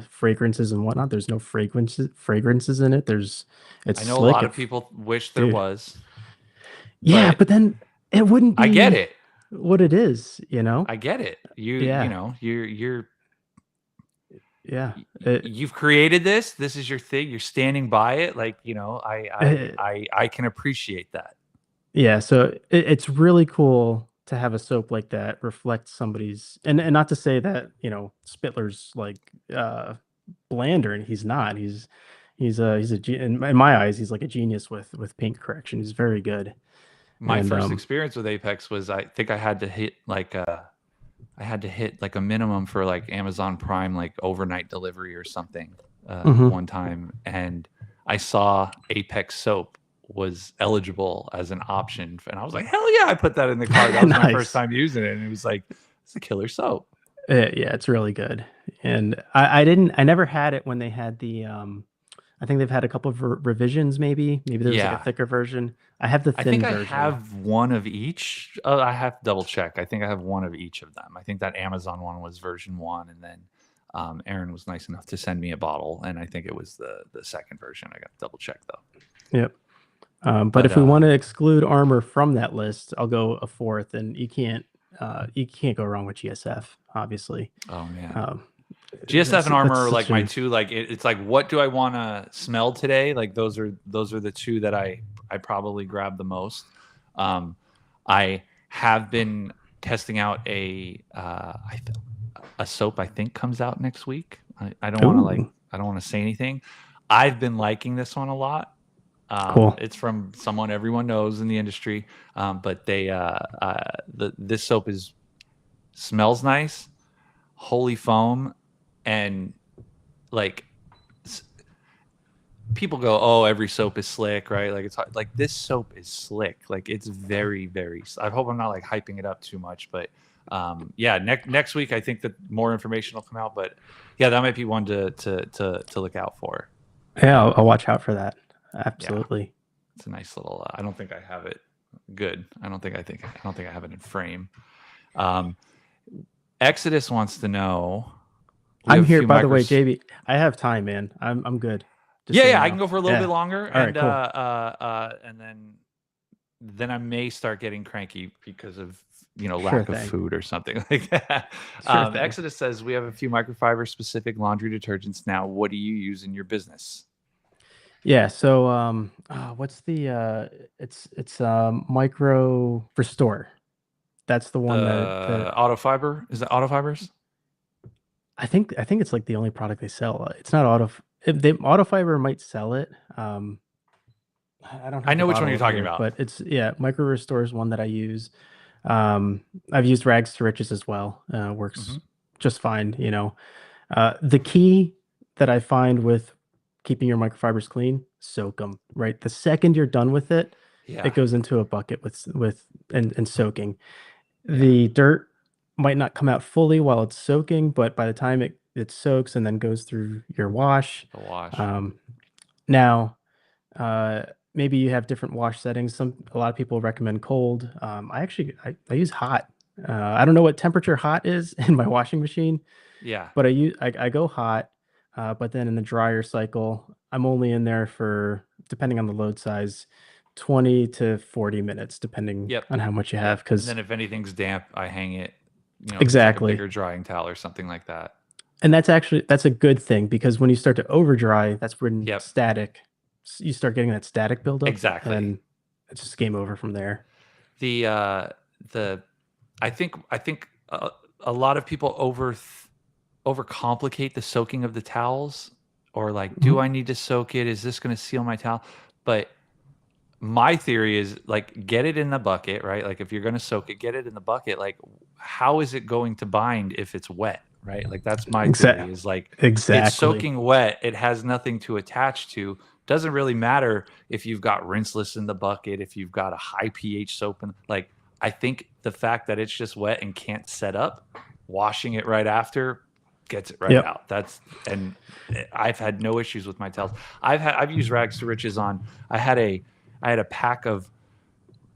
fragrances and whatnot. There's no fragrances in it. I know a lot of people wish there was. Yeah, but then it wouldn't be. I get it. What it is, I get it. You're you've created this. This is your thing. You're standing by it. Like I can appreciate that. Yeah, so it's really cool to have a soap like that reflect somebody's and not to say that Spittler's like blander, and he's not. He's in my eyes he's like a genius with paint correction. He's very good. My first experience with Apex was I think I had to hit like a minimum for like Amazon Prime like overnight delivery or something one time, and I saw Apex soap was eligible as an option, and I was like, hell yeah, I put that in the cart. That was my first time using it, and it was like, it's a killer soap. Yeah, it's really good. And I never had it when they had the I think they've had a couple of revisions. Maybe there's like a thicker version. I have the thin version. I have one of each. I have to double check. I think I have one of each of them. I think that Amazon one was version 1, and then Aaron was nice enough to send me a bottle, and I think it was the second version. I got to double check though. Yep. But if we want to exclude Armor from that list, I'll go a fourth, and you can't go wrong with GSF, obviously. Oh man. GSF and Armor are like my two. Like it's like, what do I want to smell today? Like those are the two that I probably grab the most. I have been testing out a soap I think comes out next week. I don't want to Ooh, I don't want to say anything. I've been liking this one a lot. cool. It's from someone everyone knows in the industry, but this soap smells nice, holy foam, and like people go, oh, every soap is slick, right? Like it's hard. Like this soap is slick. Like it's very, very. I hope I'm not like hyping it up too much, but yeah, next week I think that more information will come out. But yeah, that might be one to look out for. Yeah, I'll watch out for that. Yeah, Absolutely. it's a nice little. I don't think I have it good. I don't think I have it in frame. Exodus wants to know. I'm here, by the way, JB. I have time, man. I'm good. Just so you I know. can go for a little bit longer, All and right, cool. and then I may start getting cranky because of Sure lack of thing. food or something like that. Sure thing. Exodus says we have a few microfiber specific laundry detergents now. What do you use in your business? Yeah. So, what's the? It's Micro Restore. That's the one that Auto fiber, is it auto fibers? I think it's like the only product they sell. It's not Auto Fiber might sell it. I don't have I the know which one bottle you're up talking here, about. but it's Micro Restore is one that I use. I've used Rags to Riches as well. Works just fine. The key that I find with keeping your microfibers clean, soak them. Right, the second you're done with it, Yeah, it goes into a bucket and soaking. Yeah. The dirt might not come out fully while it's soaking, but by the time it soaks and then goes through your wash, the wash. now maybe you have different wash settings. A lot of people recommend cold. I use hot. I don't know what temperature hot is in my washing machine, Yeah, but I go hot. But then in the dryer cycle, I'm only in there for, depending on the load size, 20 to 40 minutes, depending Yep. on how much you have. and Because then if anything's damp, I hang it. Exactly. Like a bigger drying towel or something like that. And that's a good thing, because when you start to over dry, that's when Yep. you start getting that static buildup. Exactly. And it's just game over from there. I think a lot of people overcomplicate the soaking of the towels, or like, do I need to soak it? Is this going to seal my towel? But my theory is like, get it in the bucket, right? Like if you're going to soak it, get it in the bucket. Like, how is it going to bind if it's wet, right? Like that's my theory, is like, Exactly. it's soaking wet. It has nothing to attach to. Doesn't really matter if you've got rinseless in the bucket, if you've got a high pH soap in, like, I think the fact that it's just wet and can't set up, washing it right after gets it right out. And I've had no issues with my towels. I've used Rags to Riches on. I had a pack of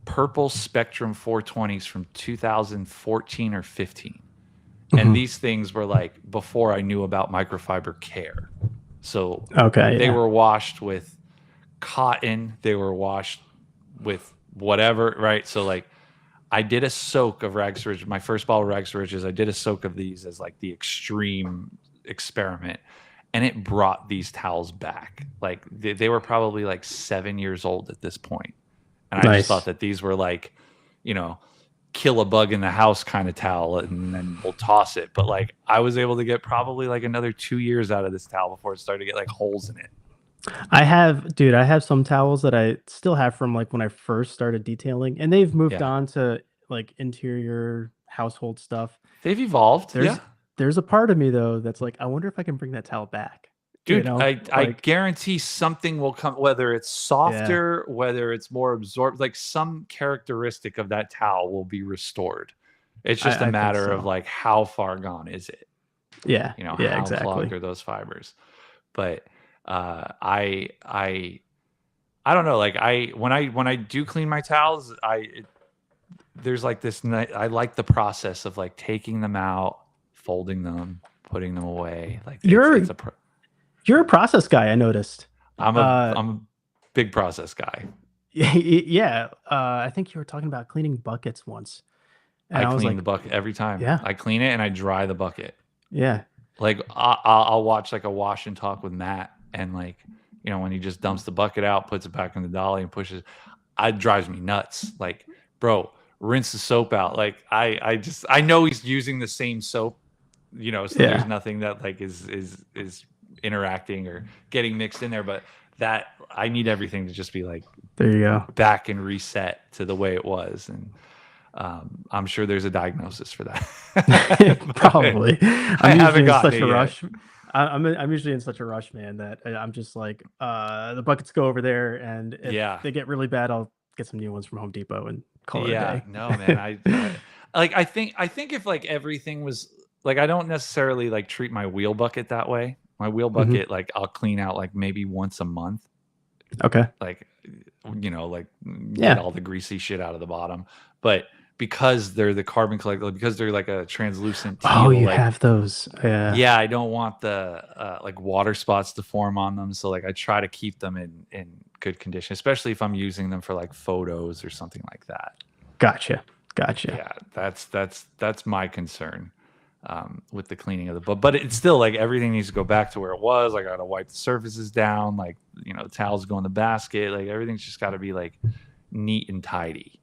purple Spectrum 420s from 2014 or 15. And these things were like before I knew about microfiber care. So they were washed with cotton, they were washed with whatever, right? So like I did a soak of Rags to Riches, my first bottle of Rags to Riches. I did a soak of these as like the extreme experiment, and it brought these towels back. Like they were probably like 7 years old at this point. And I just thought that these were like, kill a bug in the house kind of towel, and then we'll toss it. But like I was able to get probably like another 2 years out of this towel before it started to get like holes in it. I have some towels that I still have from like when I first started detailing, and they've moved on to like interior household stuff. They've evolved. There's a part of me though that's like, I wonder if I can bring that towel back. Dude, I guarantee something will come, whether it's softer, whether it's more absorbed, like some characteristic of that towel will be restored. It's just a matter of like, how far gone is it? Yeah. How clogged are those fibers? But I don't know. Like when I do clean my towels, there's like this, I like the process of like taking them out, folding them, putting them away. Like you're a process guy, I noticed. I'm a big process guy. Yeah. I think you were talking about cleaning buckets once. And I clean the bucket every time. Yeah. I clean it and I dry the bucket. Yeah. Like I'll watch like a wash and talk with Matt, and like, when he just dumps the bucket out, puts it back in the dolly and pushes, it drives me nuts. Like, bro, rinse the soap out. Like I know he's using the same soap, you know, so there's nothing that like is interacting or getting mixed in there, but that I need everything to just be like there you go, back and reset to the way it was. And I'm sure there's a diagnosis for that. probably. I'm usually in such a rush. Yet. I'm usually in such a rush, man, that I'm just like, the buckets go over there, and if they get really bad, I'll get some new ones from Home Depot and call it a day. No, man. I think if like everything was like, I don't necessarily like treat my wheel bucket that way. My wheel bucket, like I'll clean out like maybe once a month. Okay. Like, you know, like get all the greasy shit out of the bottom. But because they're the carbon collector, because they're like a translucent teal, oh, you like, have those. Yeah, I don't want the like water spots to form on them. So like I try to keep them in good condition, especially if I'm using them for like photos or something like that. Gotcha. Yeah, that's my concern with the cleaning of the but it's still like everything needs to go back to where it was. I gotta wipe the surfaces down, like, you know, the towels go in the basket, like everything's just got to be like neat and tidy.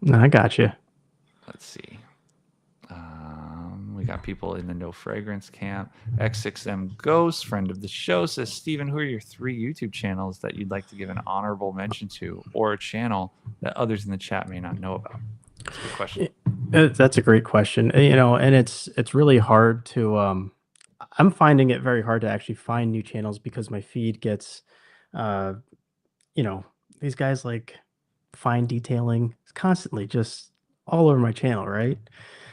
No, I gotcha. Let's see. We got people in the no fragrance camp. X6M Ghost, friend of the show, says, Steven, who are your 3 YouTube channels that you'd like to give an honorable mention to, or a channel that others in the chat may not know about? That's a good question. That's a great question. You know, and it's really hard to I'm finding it very hard to actually find new channels because my feed gets you know, these guys like fine detailing constantly just all over my channel, right?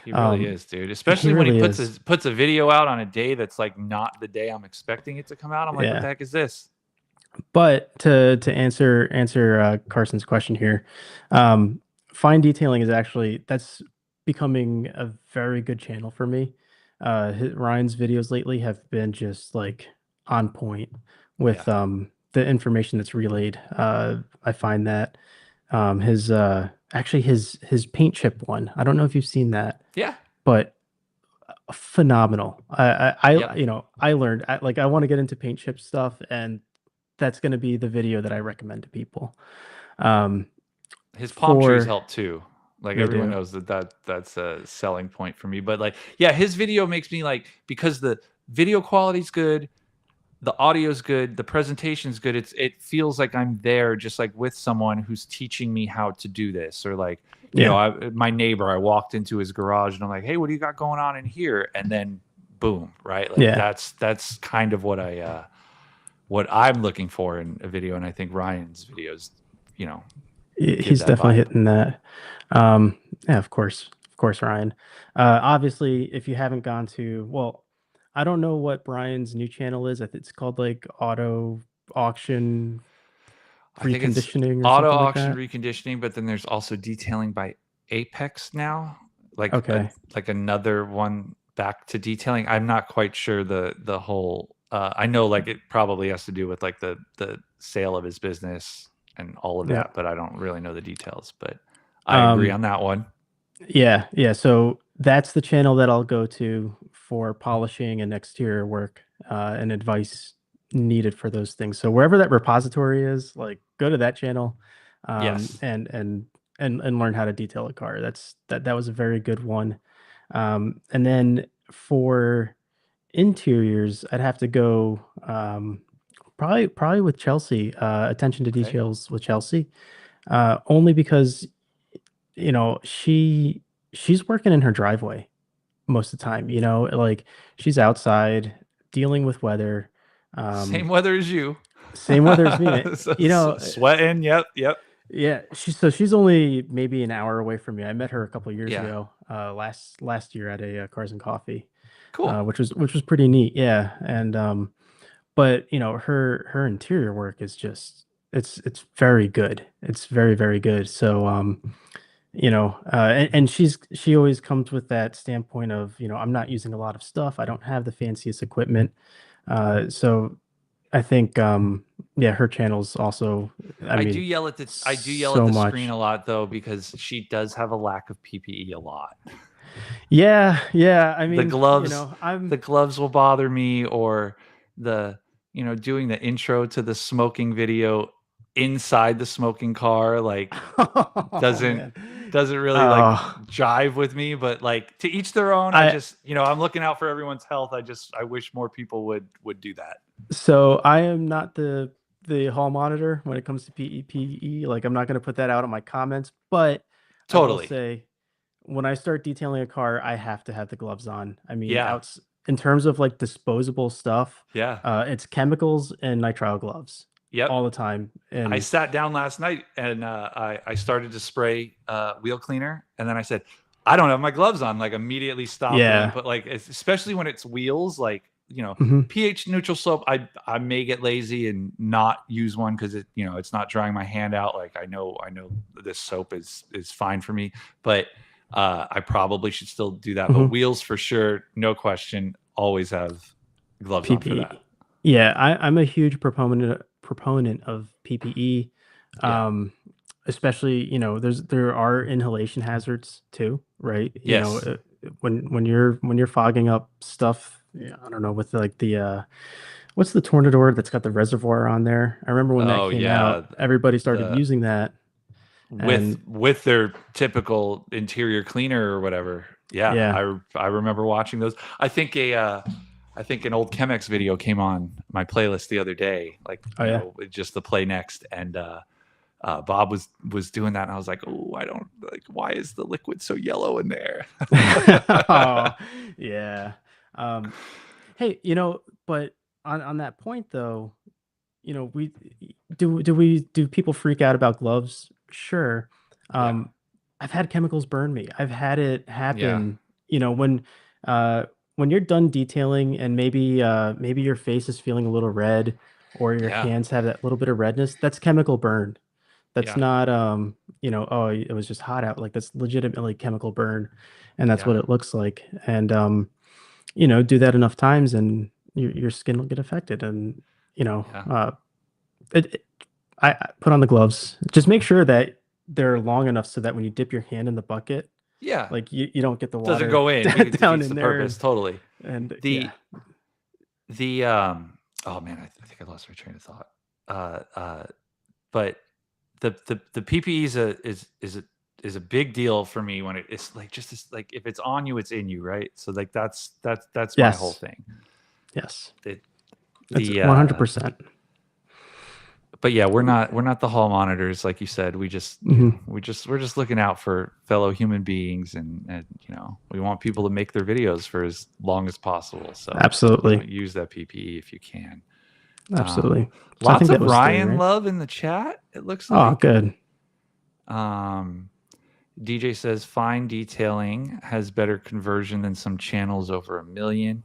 He really is, dude. Especially when he puts a video out on a day that's like not the day I'm expecting it to come out. I'm like, what the heck is this? But to answer Carson's question here, fine detailing is actually, that's becoming a very good channel for me. Ryan's videos lately have been just like on point with the information that's relayed. I find that his actually his paint chip one, I don't know if you've seen that. Yeah. But phenomenal. You know, I learned like I want to get into paint chip stuff, and that's going to be the video that I recommend to people. His palm trees help too. Like everyone knows that's a selling point for me. But like, yeah, his video makes me like, because the video quality's good, the audio's good, the presentation's good. It feels like I'm there just like with someone who's teaching me how to do this. Or like, you know, my neighbor, I walked into his garage and I'm like, hey, what do you got going on in here? And then boom, right? Like that's kind of what I'm looking for in a video. And I think Ryan's videos, you know, he's definitely hitting that. Yeah, of course, Ryan. Obviously, if you haven't gone to, well, I don't know what Brian's new channel is. I think it's called like Auto Auction Reconditioning or Auto something Auction like that. Reconditioning, but then there's also detailing by Apex now. Like like another one back to detailing. I'm not quite sure the whole I know like it probably has to do with like the sale of his business and all of that, but I don't really know the details. But I agree on that one. Yeah. So that's the channel that I'll go to for polishing and exterior work and advice needed for those things. So wherever that repository is, like go to that channel and learn how to detail a car. That was a very good one. And then for interiors, I'd have to go probably with Chelsea, attention to details with Chelsea, only because, you know, she's working in her driveway most of the time, you know, like she's outside dealing with weather. Same weather as you. Same weather as me. You know, sweating. Yep. Yeah, she's only maybe an hour away from me. I met her a couple of years ago, last year at a Cars and Coffee. Cool. Which was pretty neat. Yeah, and but you know, her interior work is just it's very good. It's very, very good. So you know, and she always comes with that standpoint of, you know, I'm not using a lot of stuff. I don't have the fanciest equipment. So I think her channel's also, I mean, do yell at the screen a lot though, because she does have a lack of PPE a lot. Yeah. I mean, the gloves, you know, the gloves will bother me, or the, you know, doing the intro to the smoking video inside the smoking car, like Oh, doesn't man. really like Oh, jive with me. But like to each their own. I just, I'm looking out for everyone's health. I wish more people would do that. so I am not the hall monitor when it comes to PEPE. Like I'm not going to put that out on my comments, but I will Totally. say when I start detailing a car, I have to have the gloves on. I mean, Yeah. in terms of like disposable stuff, Yeah. it's chemicals and nitrile gloves Yep. all the time. I And sat down last night and I started to spray wheel cleaner, and then I said, I don't have my gloves on. Like immediately stopped and yeah, went, but like especially when it's wheels, like mhm. pH neutral soap. I may get lazy and not use one because it's not drying my hand out. Like I know this soap is fine for me, but I probably should still do that. But Mhm. wheels for sure, no question, always have gloves on for PPE. that. Yeah, I'm a huge proponent of PPE. Yeah. Especially, there are inhalation hazards too, right? Yes. When you're fogging up stuff, yeah, I don't know, with like the what's the Tornador that's got the reservoir on there? I remember when that Oh came yeah. out, everybody started The using that. And with their typical interior cleaner or whatever. Yeah, yeah, I remember watching those. I think an old Chemex video came on my playlist the other day, like oh yeah. just the play next, and Bob was doing that, and I was like, oh, I don't like. Why is the liquid so yellow in there? Oh, yeah. Um, hey, but on that point though, we do people freak out about gloves? Sure. Yeah, Um, I've had chemicals burn me. I've had it yeah, happen, uh when you're done detailing and maybe your face is feeling a little red or your yeah, hands have that little bit of redness, that's chemical burn. That's yeah, not oh, it was just hot out. Like that's legitimately chemical burn, and that's yeah, what it looks like. And do that enough times and your skin will get affected. And yeah, it, it- I put on the gloves. Just make sure that they're long enough so that when you dip your hand in the bucket, yeah. like you don't get the Doesn't water go in. It down defeats in the there. purpose totally. And yeah, The oh man, I think I lost my train of thought. But the PPE is a big deal for me when it's like like if it's on you, it's in you, right? So like that's my whole yes, thing. yes, It, that's the 100%. but yeah, we're not the hall monitors, like you said. We just Mhm. we're just looking out for fellow human beings, and we want people to make their videos for as long as possible. So Absolutely, use that PPE if you can. absolutely. So I Lots think that of was three, Ryan right? love in the chat. It looks Oh, like. good. DJ says fine detailing has better conversion than some channels over 1 million.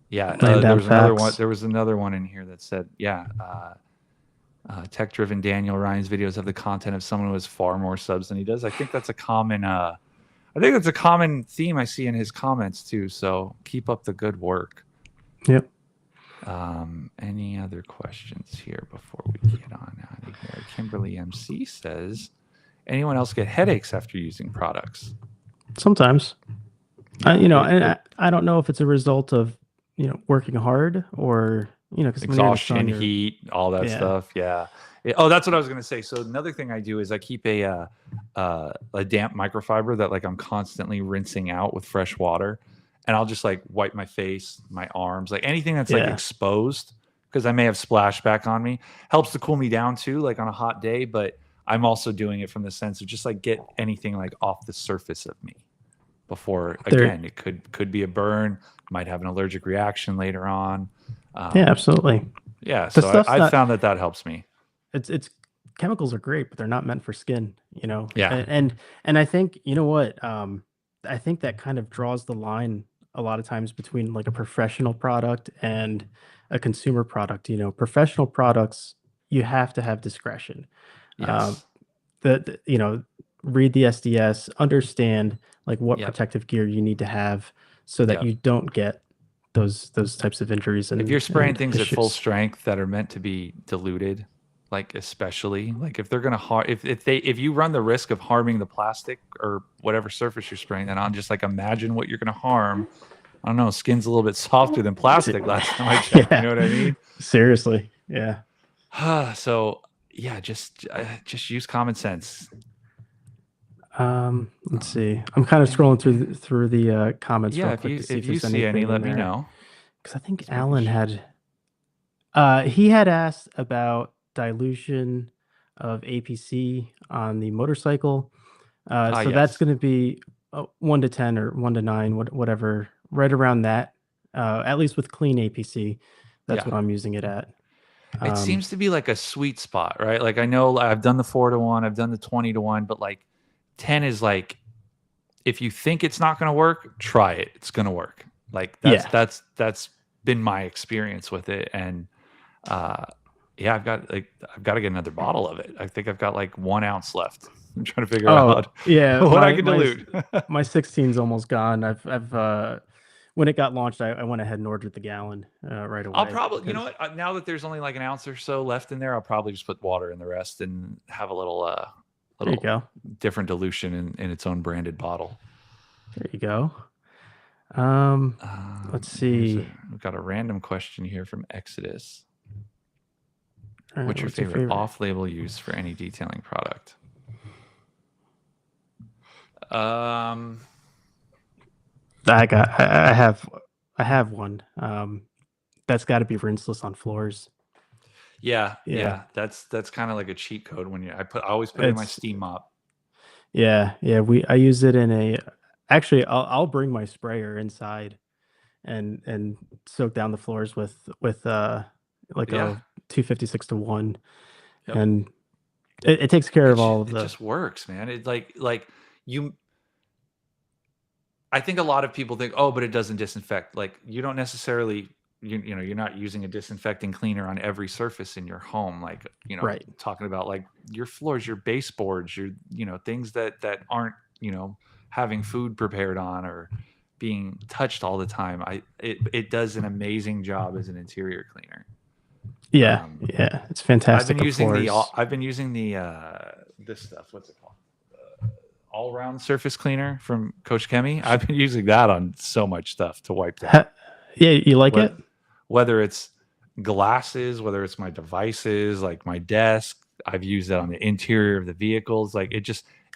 Yeah, Laying there down was another one. facts. There was another one in here that said, yeah, tech-driven Daniel Ryan's videos have the content of someone who has far more subs than he does. I think that's a common. I think that's a common theme I see in his comments too. So keep up the good work. Yep. Any other questions here before we get on out of here? Kimberly MC says, anyone else get headaches after using products? Sometimes. Yeah, I don't know if it's a result of, working hard or, because when you're in the sun, exhaustion, heat, all that yeah, stuff. Yeah. Oh, that's what I was gonna say. So another thing I do is I keep a damp microfiber that like I'm constantly rinsing out with fresh water, and I'll just like wipe my face, my arms, like anything that's like yeah, exposed because I may have splashback on me. Helps to cool me down too, like on a hot day. But I'm also doing it from the sense of just like get anything like off the surface of me before. there, Again, it could be a burn, might have an allergic reaction later on. yeah, absolutely. Yeah, The so stuff's I not. found that helps me. It's chemicals are great, but they're not meant for skin. Yeah. And I think what I think that kind of draws the line a lot of times between like a professional product and a consumer product. Professional products, you have to have discretion. Uh, Yes. read the SDS, understand like what Yep. protective gear you need to have so that Yep. you don't get those types of injuries If you're spraying things at full issues. strength that are meant to be diluted, like especially like if they're gonna harm, if you run the risk of harming the plastic or whatever surface you're spraying, then I'll just like imagine what you're gonna harm. I don't know. Skin's a little bit softer than plastic. Last time I checked, you know what I mean? Seriously. Yeah. So yeah, just use common sense. Let's see. I'm kind of scrolling through the comments Yeah, real quick to see if if you there's see any, anything in let me there. know. Because I think Just making Alan had he had asked about dilution of APC on the motorcycle. So that's Yes. going to be 1 to 10 or 1 to 9, whatever, right around that. At least with clean APC, that's Yeah. what I'm using it at. It seems to be like a sweet spot, right? Like I know I've done the 4-to-1, I've done the 20-to-1, but like 10 is like if you think it's not going to work, try it. It's going to work. Like Yeah. that's been my experience with it. And yeah, I've got to get another bottle of it. I think I've got like 1 ounce left. I'm trying to figure out Yeah, what I can dilute. my 16's almost gone. I've when it got launched, I went ahead and ordered the gallon right away. I'll probably, you know what? Now that there's only like an ounce or so left in there, I'll probably just put water in the rest and have a little there you go. different dilution in its own branded bottle. There you go. Let's see. We've got a random question here from Exodus. All right, What's your favorite off-label use for any detailing product? I have one. That's got to be rinseless on floors. Yeah. That's kind of like a cheat code when I always put it in my steam mop. Yeah. I use it in a. Actually, I'll bring my sprayer inside, and soak down the floors with like a 256 to 1, and it takes care of all of it the. It just works, man. It like you. I think a lot of people think, oh, but it doesn't disinfect. Like you don't necessarily, you know, you're not using a disinfecting cleaner on every surface in your home. Like, you know, Right. talking about like your floors, your baseboards, your, you know, things that aren't, you know, having food prepared on or being touched all the time. It does an amazing job as an interior cleaner. Yeah, it's fantastic. I've been using the this stuff. What's it called? All-round surface cleaner from Coach Kemi. I've been using that on so much stuff to wipe down. Yeah, you like it? Whether it's glasses, whether it's my devices, like my desk, I've used that on the interior of the vehicles. Like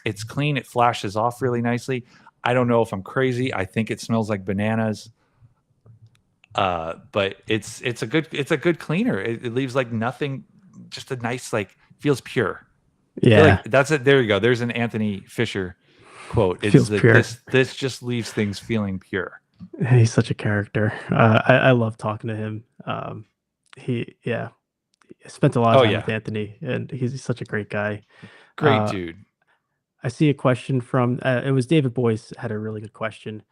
it's clean. It flashes off really nicely. I don't know if I'm crazy. I think it smells like bananas. But it's a good cleaner. It leaves like nothing, just a nice, like feels pure. Yeah, like that's it. There you go. There's an Anthony Fisher quote. It's pure. This just leaves things feeling pure. He's such a character. I love talking to him. I spent a lot of time with Anthony, and he's such a great guy. Great dude. I see a question from it was David Boyce had a really good question.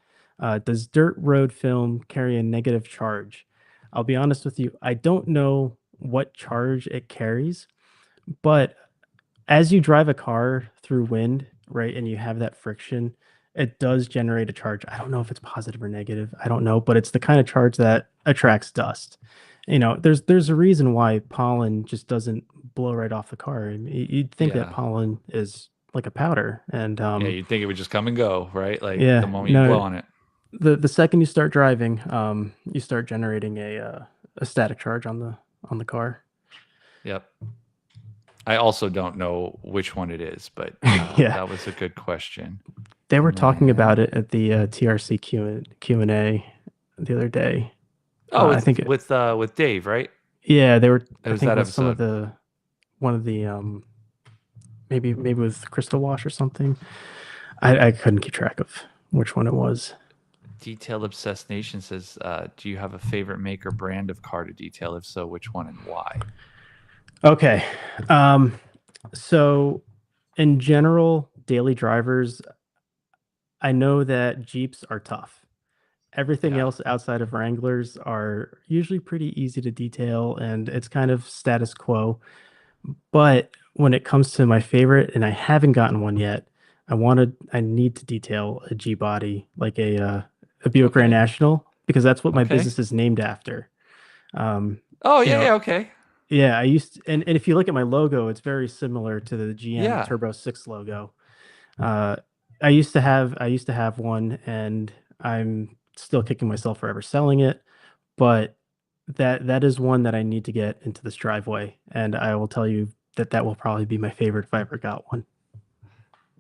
Does dirt road film carry a negative charge? I'll be honest with you. I don't know what charge it carries, but as you drive a car through wind, right, and you have that friction, it does generate a charge. I don't know if it's positive or negative. I don't know, but it's the kind of charge that attracts dust. You know, there's a reason why pollen just doesn't blow right off the car. I mean, you'd think that pollen is like a powder, and you'd think it would just come and go, right? Like the moment you blow on it. The second you start driving, you start generating a static charge on the car. Yep. I also don't know which one it is, but that was a good question. They were talking about it at the TRC Q&A the other day. Oh, I think with Dave, right? Yeah, they were. It was that episode. Some of one of the maybe with Crystal Wash or something. I couldn't keep track of which one it was. Detail Obsessed Nation says, do you have a favorite make or brand of car to detail? If so, which one and why? Okay. So in general, daily drivers, I know that Jeeps are tough. Everything else outside of Wranglers are usually pretty easy to detail, and it's kind of status quo. But when it comes to my favorite, and I haven't gotten one yet, I need to detail a G body, like a Buick Grand National, because that's what my business is named after. Okay. Yeah, I used to, and if you look at my logo, it's very similar to the GM Turbo 6 logo. I used to have one, and I'm still kicking myself for ever selling it, but that is one that I need to get into this driveway. And I will tell you that will probably be my favorite if I ever got one.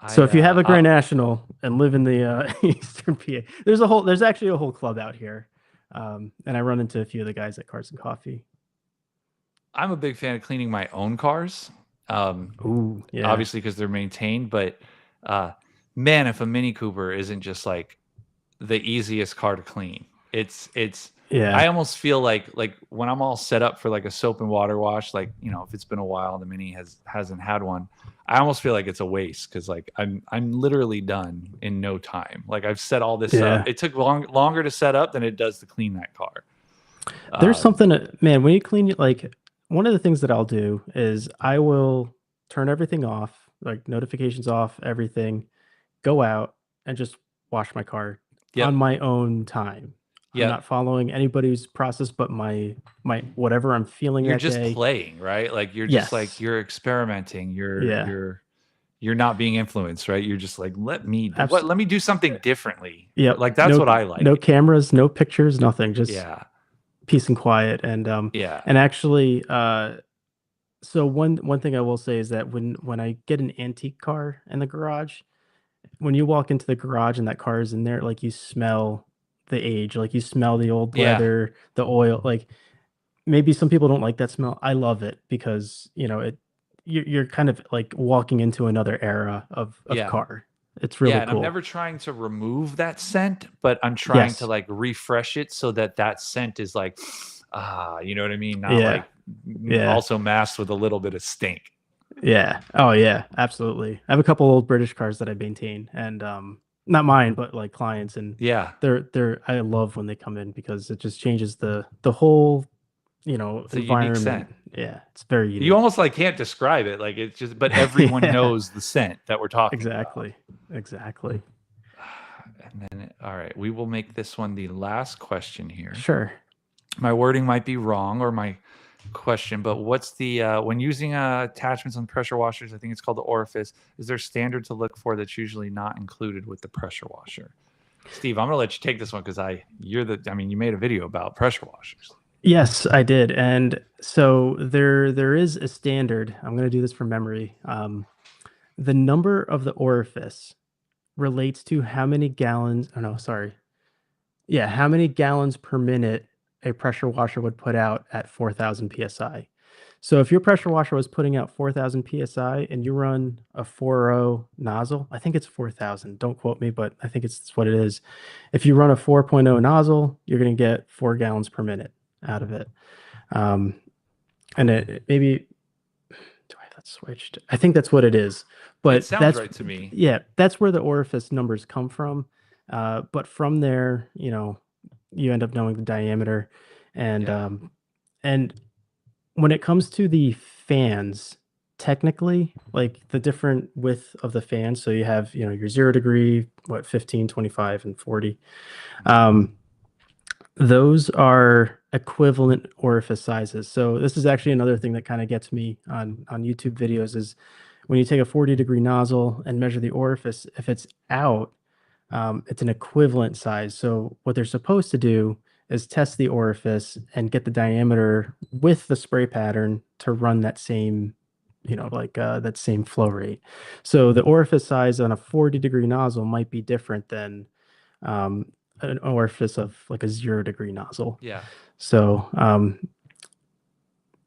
So if you have a Grand National and live in the Eastern PA, there's actually a whole club out here, and I run into a few of the guys at Cars and Coffee. I'm a big fan of cleaning my own cars. Ooh, yeah. Obviously because they're maintained, but man, if a Mini Cooper isn't just like the easiest car to clean, it's Yeah. I almost feel like when I'm all set up for like a soap and water wash, like, you know, if it's been a while, the Mini hasn't had one, I almost feel like it's a waste because like I'm literally done in no time. Like I've set all this up. It took longer to set up than it does to clean that car. There's something, man, when you clean, like one of the things that I'll do is I will turn everything off, like notifications off, everything, go out and just wash my car on my own time. I'm not following anybody's process, but my whatever I'm feeling You're that just day. playing, right? Like you're just like, you're experimenting. You're not being influenced, right? You're just like, let me do something differently. Yeah. Like that's what I like. No cameras, no pictures, nothing. Just peace and quiet. And and actually, so one thing I will say is that when I get an antique car in the garage, when you walk into the garage and that car is in there, like you smell the age, like you smell the old leather, the oil. Like maybe some people don't like that smell. I love it because, you know, you're kind of like walking into another era of car. It's really cool. And I'm never trying to remove that scent, but I'm trying to like refresh it so that scent is like, you know what I mean? Not like also masked with a little bit of stink. Yeah. Oh yeah, absolutely. I have a couple old British cars that I maintain, and not mine, but like clients, and they're I love when they come in because it just changes the whole, you know, it's environment. Yeah, it's very unique. You almost like can't describe it, like it's just, but everyone knows the scent that we're talking about. Exactly. And then, all right, we will make this one the last question here. Sure. My wording might be wrong, or my question, but what's the when using attachments on pressure washers, I think it's called the orifice, is there standard to look for that's usually not included with the pressure washer? Steve, I'm gonna let you take this one because you made a video about pressure washers. Yes, I did. And so there is a standard. I'm going to do this from memory. The number of the orifice relates to how many gallons, oh no, sorry. Yeah, how many gallons per minute a pressure washer would put out at 4,000 psi. So if your pressure washer was putting out 4,000 psi and you run a 4.0 nozzle, I think it's 4,000. Don't quote me, but I think it's what it is. If you run a 4.0 nozzle, you're going to get 4 gallons per minute out of it. And it maybe, do I have that switched? I think that's what it is. But it sounds right to me. Yeah, that's where the orifice numbers come from. But from there, you know, you end up knowing the diameter, and when it comes to the fans, technically, like the different width of the fans, so you have, you know, your 0 degree, 15, 25, and 40. Those are equivalent orifice sizes. So this is actually another thing that kind of gets me on YouTube videos is when you take a 40-degree nozzle and measure the orifice, if it's out, it's an equivalent size. So what they're supposed to do is test the orifice and get the diameter with the spray pattern to run that same, you know, like that same flow rate. So the orifice size on a 40-degree nozzle might be different than an orifice of like a 0-degree nozzle. Yeah. So,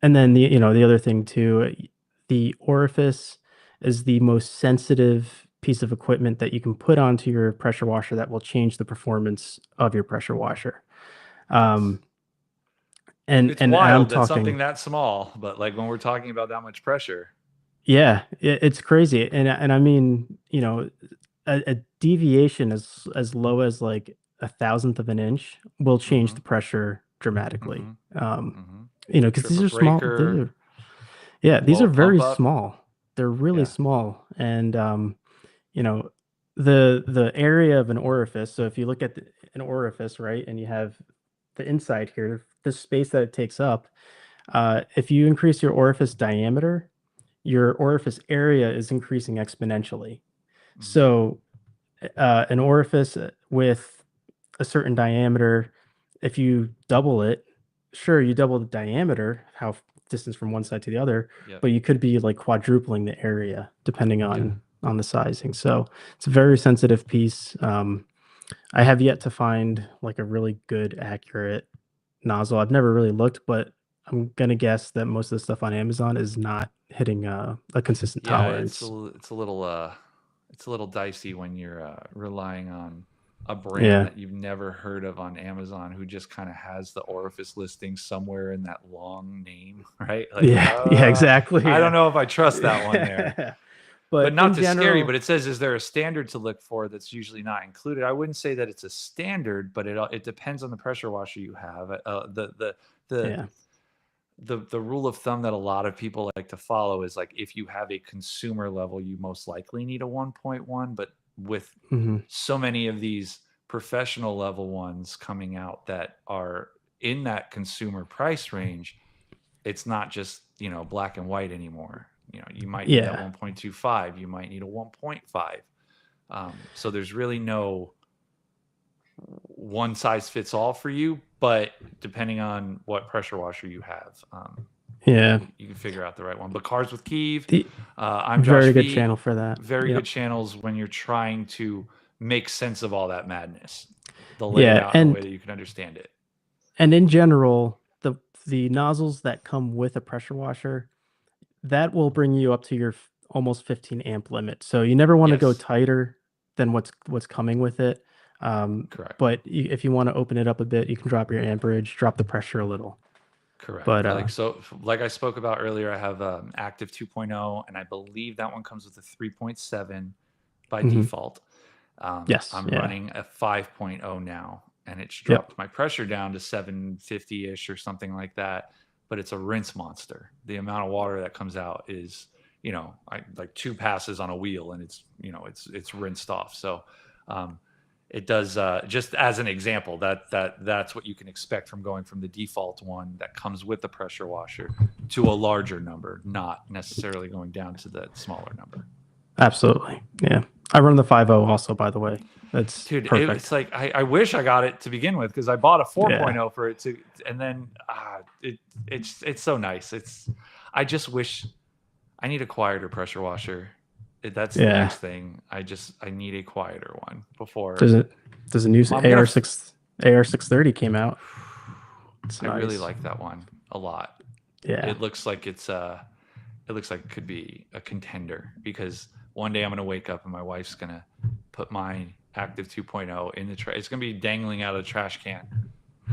and then the other thing too, the orifice is the most sensitive piece of equipment that you can put onto your pressure washer that will change the performance of your pressure washer. And it's and wild I'm talking something that small, but like when we're talking about that much pressure. Yeah, it's crazy. And I mean, you know, a deviation as low as like 1,000th of an inch will change the pressure dramatically. You know, because these are small. These are very small. They're really small. And you know, the area of an orifice. So if you look at an orifice, right, and you have the inside here, the space that it takes up, if you increase your orifice diameter, your orifice area is increasing exponentially. So an orifice with a certain diameter, if you double it, sure, you double the diameter, how distance from one side to the other, Yep. but you could be like quadrupling the area depending on the sizing. So it's a very sensitive piece. I have yet to find like a really good, accurate nozzle. I've never really looked, but I'm gonna guess that most of the stuff on Amazon is not hitting a consistent tolerance. It's a little dicey when you're relying on a brand that you've never heard of on Amazon, who just kind of has the orifice listing somewhere in that long name, right? Like, yeah, exactly. I don't know if I trust that one there. But not to scare you, but it says, is there a standard to look for that's usually not included? I wouldn't say that it's a standard, but it depends on the pressure washer you have. The rule of thumb that a lot of people like to follow is like, if you have a consumer level, you most likely need a 1.1. But with so many of these professional level ones coming out that are in that consumer price range, it's not just, black and white anymore. You might need that 1.25. You might need a 1.5. So there's really no one size fits all for you, but depending on what pressure washer you have, you can figure out the right one. But Cars with Keeve, I'm Josh very good V. channel for that. Very good channels when you're trying to make sense of all that madness. The layout in a way that you can understand it. And in general, the nozzles that come with a pressure washer, that will bring you up to your almost 15 amp limit. So you never want to go tighter than what's coming with it. Correct. But if you want to open it up a bit, you can drop your amperage, drop the pressure a little. Correct. But like I spoke about earlier, I have Active 2.0, and I believe that one comes with a 3.7 by default. Yes. I'm running a 5.0 now, and it's dropped my pressure down to 750-ish or something like that. But it's a rinse monster. The amount of water that comes out is, like 2 passes on a wheel, and it's rinsed off. So it does, just as an example, that's what you can expect from going from the default one that comes with the pressure washer to a larger number, not necessarily going down to the smaller number. Absolutely. Yeah. I run the 5.0 also, by the way. That's perfect. It's like, I wish I got it to begin with, because I bought a 4.0 for it and then it's so nice. I just wish I need a quieter pressure washer. That's the next thing. I need a quieter one before. There's a new AR630 came out. I really like that one a lot. Yeah. It looks like it could be a contender, because one day I'm going to wake up and my wife's going to put my Active 2.0 in the trash. It's going to be dangling out of the trash can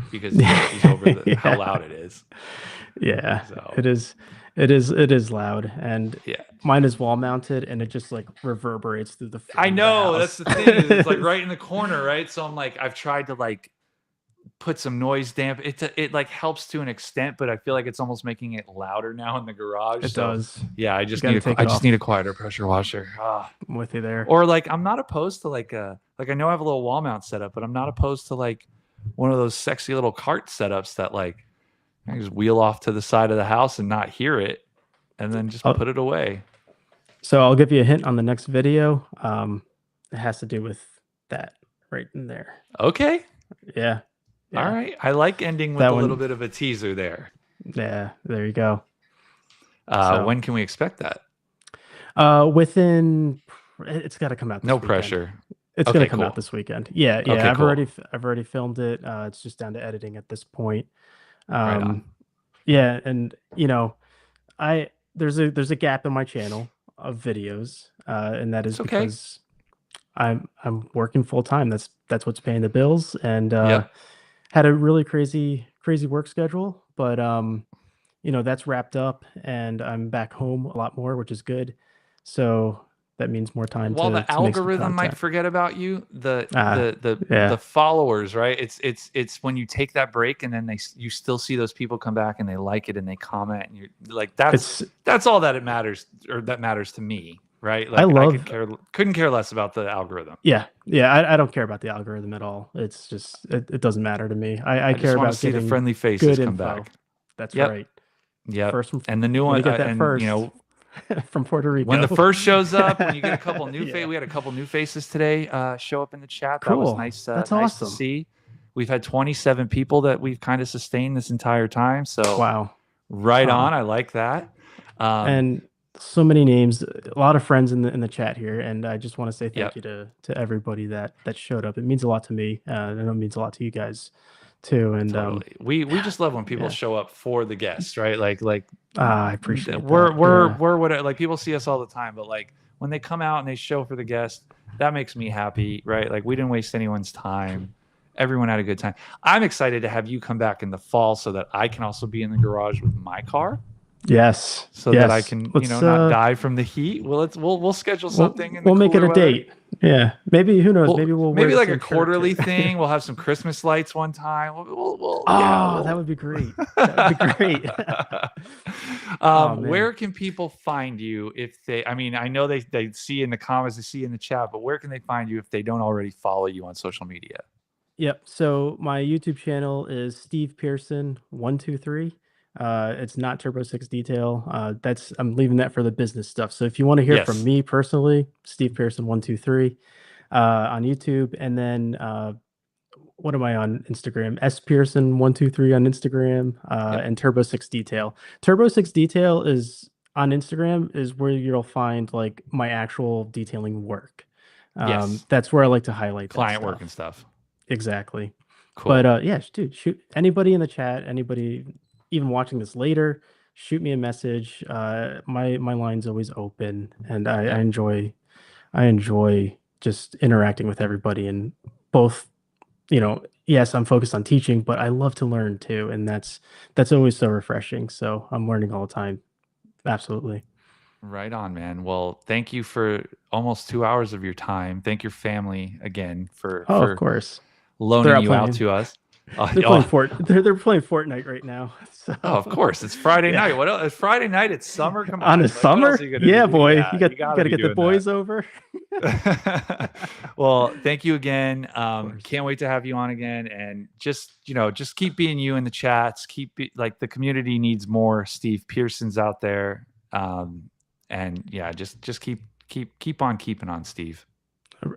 because she's over how loud it is. Yeah. So. It is loud, and mine is wall mounted, and it just like reverberates through the I know, that's the thing. It's like right in the corner, right? So I'm like, I've tried to like put some noise damp. It like helps to an extent, but I feel like it's almost making it louder now in the garage. It does. Yeah, I just need a quieter pressure washer. I'm with you there. Or like, I'm not opposed to like I know I have a little wall mount setup, but I'm not opposed to like one of those sexy little cart setups that like I just wheel off to the side of the house and not hear it, and then just put it away. So I'll give you a hint on the next video. It has to do with that right in there. Okay. Yeah. All right. I like ending with a little bit of a teaser there. Yeah. There you go. When can we expect that? It's got to come out this no weekend. Pressure. It's going to come out this weekend. Yeah. Okay, I've already filmed it. It's just down to editing at this point. Right on. Yeah, and there's a gap in my channel of videos, and that is because I'm working full time. That's what's paying the bills, and had a really crazy work schedule, but that's wrapped up, and I'm back home a lot more, which is good. So that means more time. While the algorithm might forget about you, the followers, right? It's when you take that break and then you still see those people come back and they like it and they comment, and you're like, that's all that it matters, or that matters to me, right? Like I couldn't care less about the algorithm. Yeah. I don't care about the algorithm at all. It's just it doesn't matter to me. I care about see the friendly faces come back. That's right. Yeah. And the new one, from Puerto Rico. When the first shows up, when you get a couple new faces, we had a couple new faces today show up in the chat. That was nice. That's nice awesome to see. We've had 27 people that we've kind of sustained this entire time. So wow, Right on. I like that. And so many names, a lot of friends in the chat here, and I just want to say thank Yep. you to everybody that showed up. It means a lot to me. I know it means a lot to you guys too. And Totally. We just love when people yeah. show up for the guests, right? Like I appreciate we're that. we're whatever. Like people see us all the time, but like when they come out and they show for the guest, that makes me happy, right? Like we didn't waste anyone's time. Everyone had a good time. I'm excited to have you come back in the fall so that I can also be in the garage with my car. Yes. So that I can, not die from the heat. Well, we'll schedule something. We'll make it a date. Yeah, maybe. Who knows? Maybe we'll maybe wear like a quarterly thing. We'll have some Christmas lights one time. That would be great. That would be great. Where can people find you if they? I mean, I know they see in the comments, they see in the chat, but where can they find you if they don't already follow you on social media? Yep. So my YouTube channel is Steve Pearson 123. It's not Turbo 6 Detail. I'm leaving that for the business stuff. So if you want to hear from me personally, Steve Pearson 123 on YouTube, and then what am I on Instagram? S Pearson 123 on Instagram, and Turbo 6 Detail. Turbo 6 Detail is on Instagram is where you'll find like my actual detailing work. That's where I like to highlight client work and stuff. Exactly. Cool. But yeah, dude, shoot anybody in the chat, anybody even watching this later, shoot me a message. My line's always open, and I enjoy just interacting with everybody, and both, yes, I'm focused on teaching, but I love to learn too, and that's always so refreshing. So I'm learning all the time. Absolutely. Right on, man. Well, thank you for almost 2 hours of your time. Thank your family again for of course, loaning you out to us. They're playing they're playing Fortnite right now. So. Oh, of course, it's Friday night. What else? It's Friday night. It's summer. Come on, on a summer. Yeah, boy, you got to get the boys that. over. Well, thank you again. Can't wait to have you on again, and just keep being you in the chats. Like the community needs more Steve Pearsons out there. And yeah, just keep on keeping on, Steve.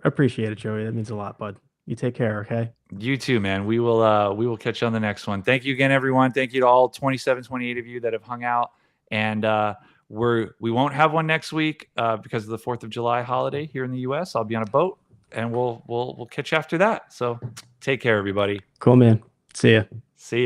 Appreciate it, Joey. That means a lot, bud. You take care, okay? You too, man. We will catch you on the next one. Thank you again, everyone. Thank you to all 27, 28 of you that have hung out. And we won't have one next week because of the 4th of July holiday here in the US. I'll be on a boat, and we'll catch you after that. So take care, everybody. Cool, man. See ya. See ya.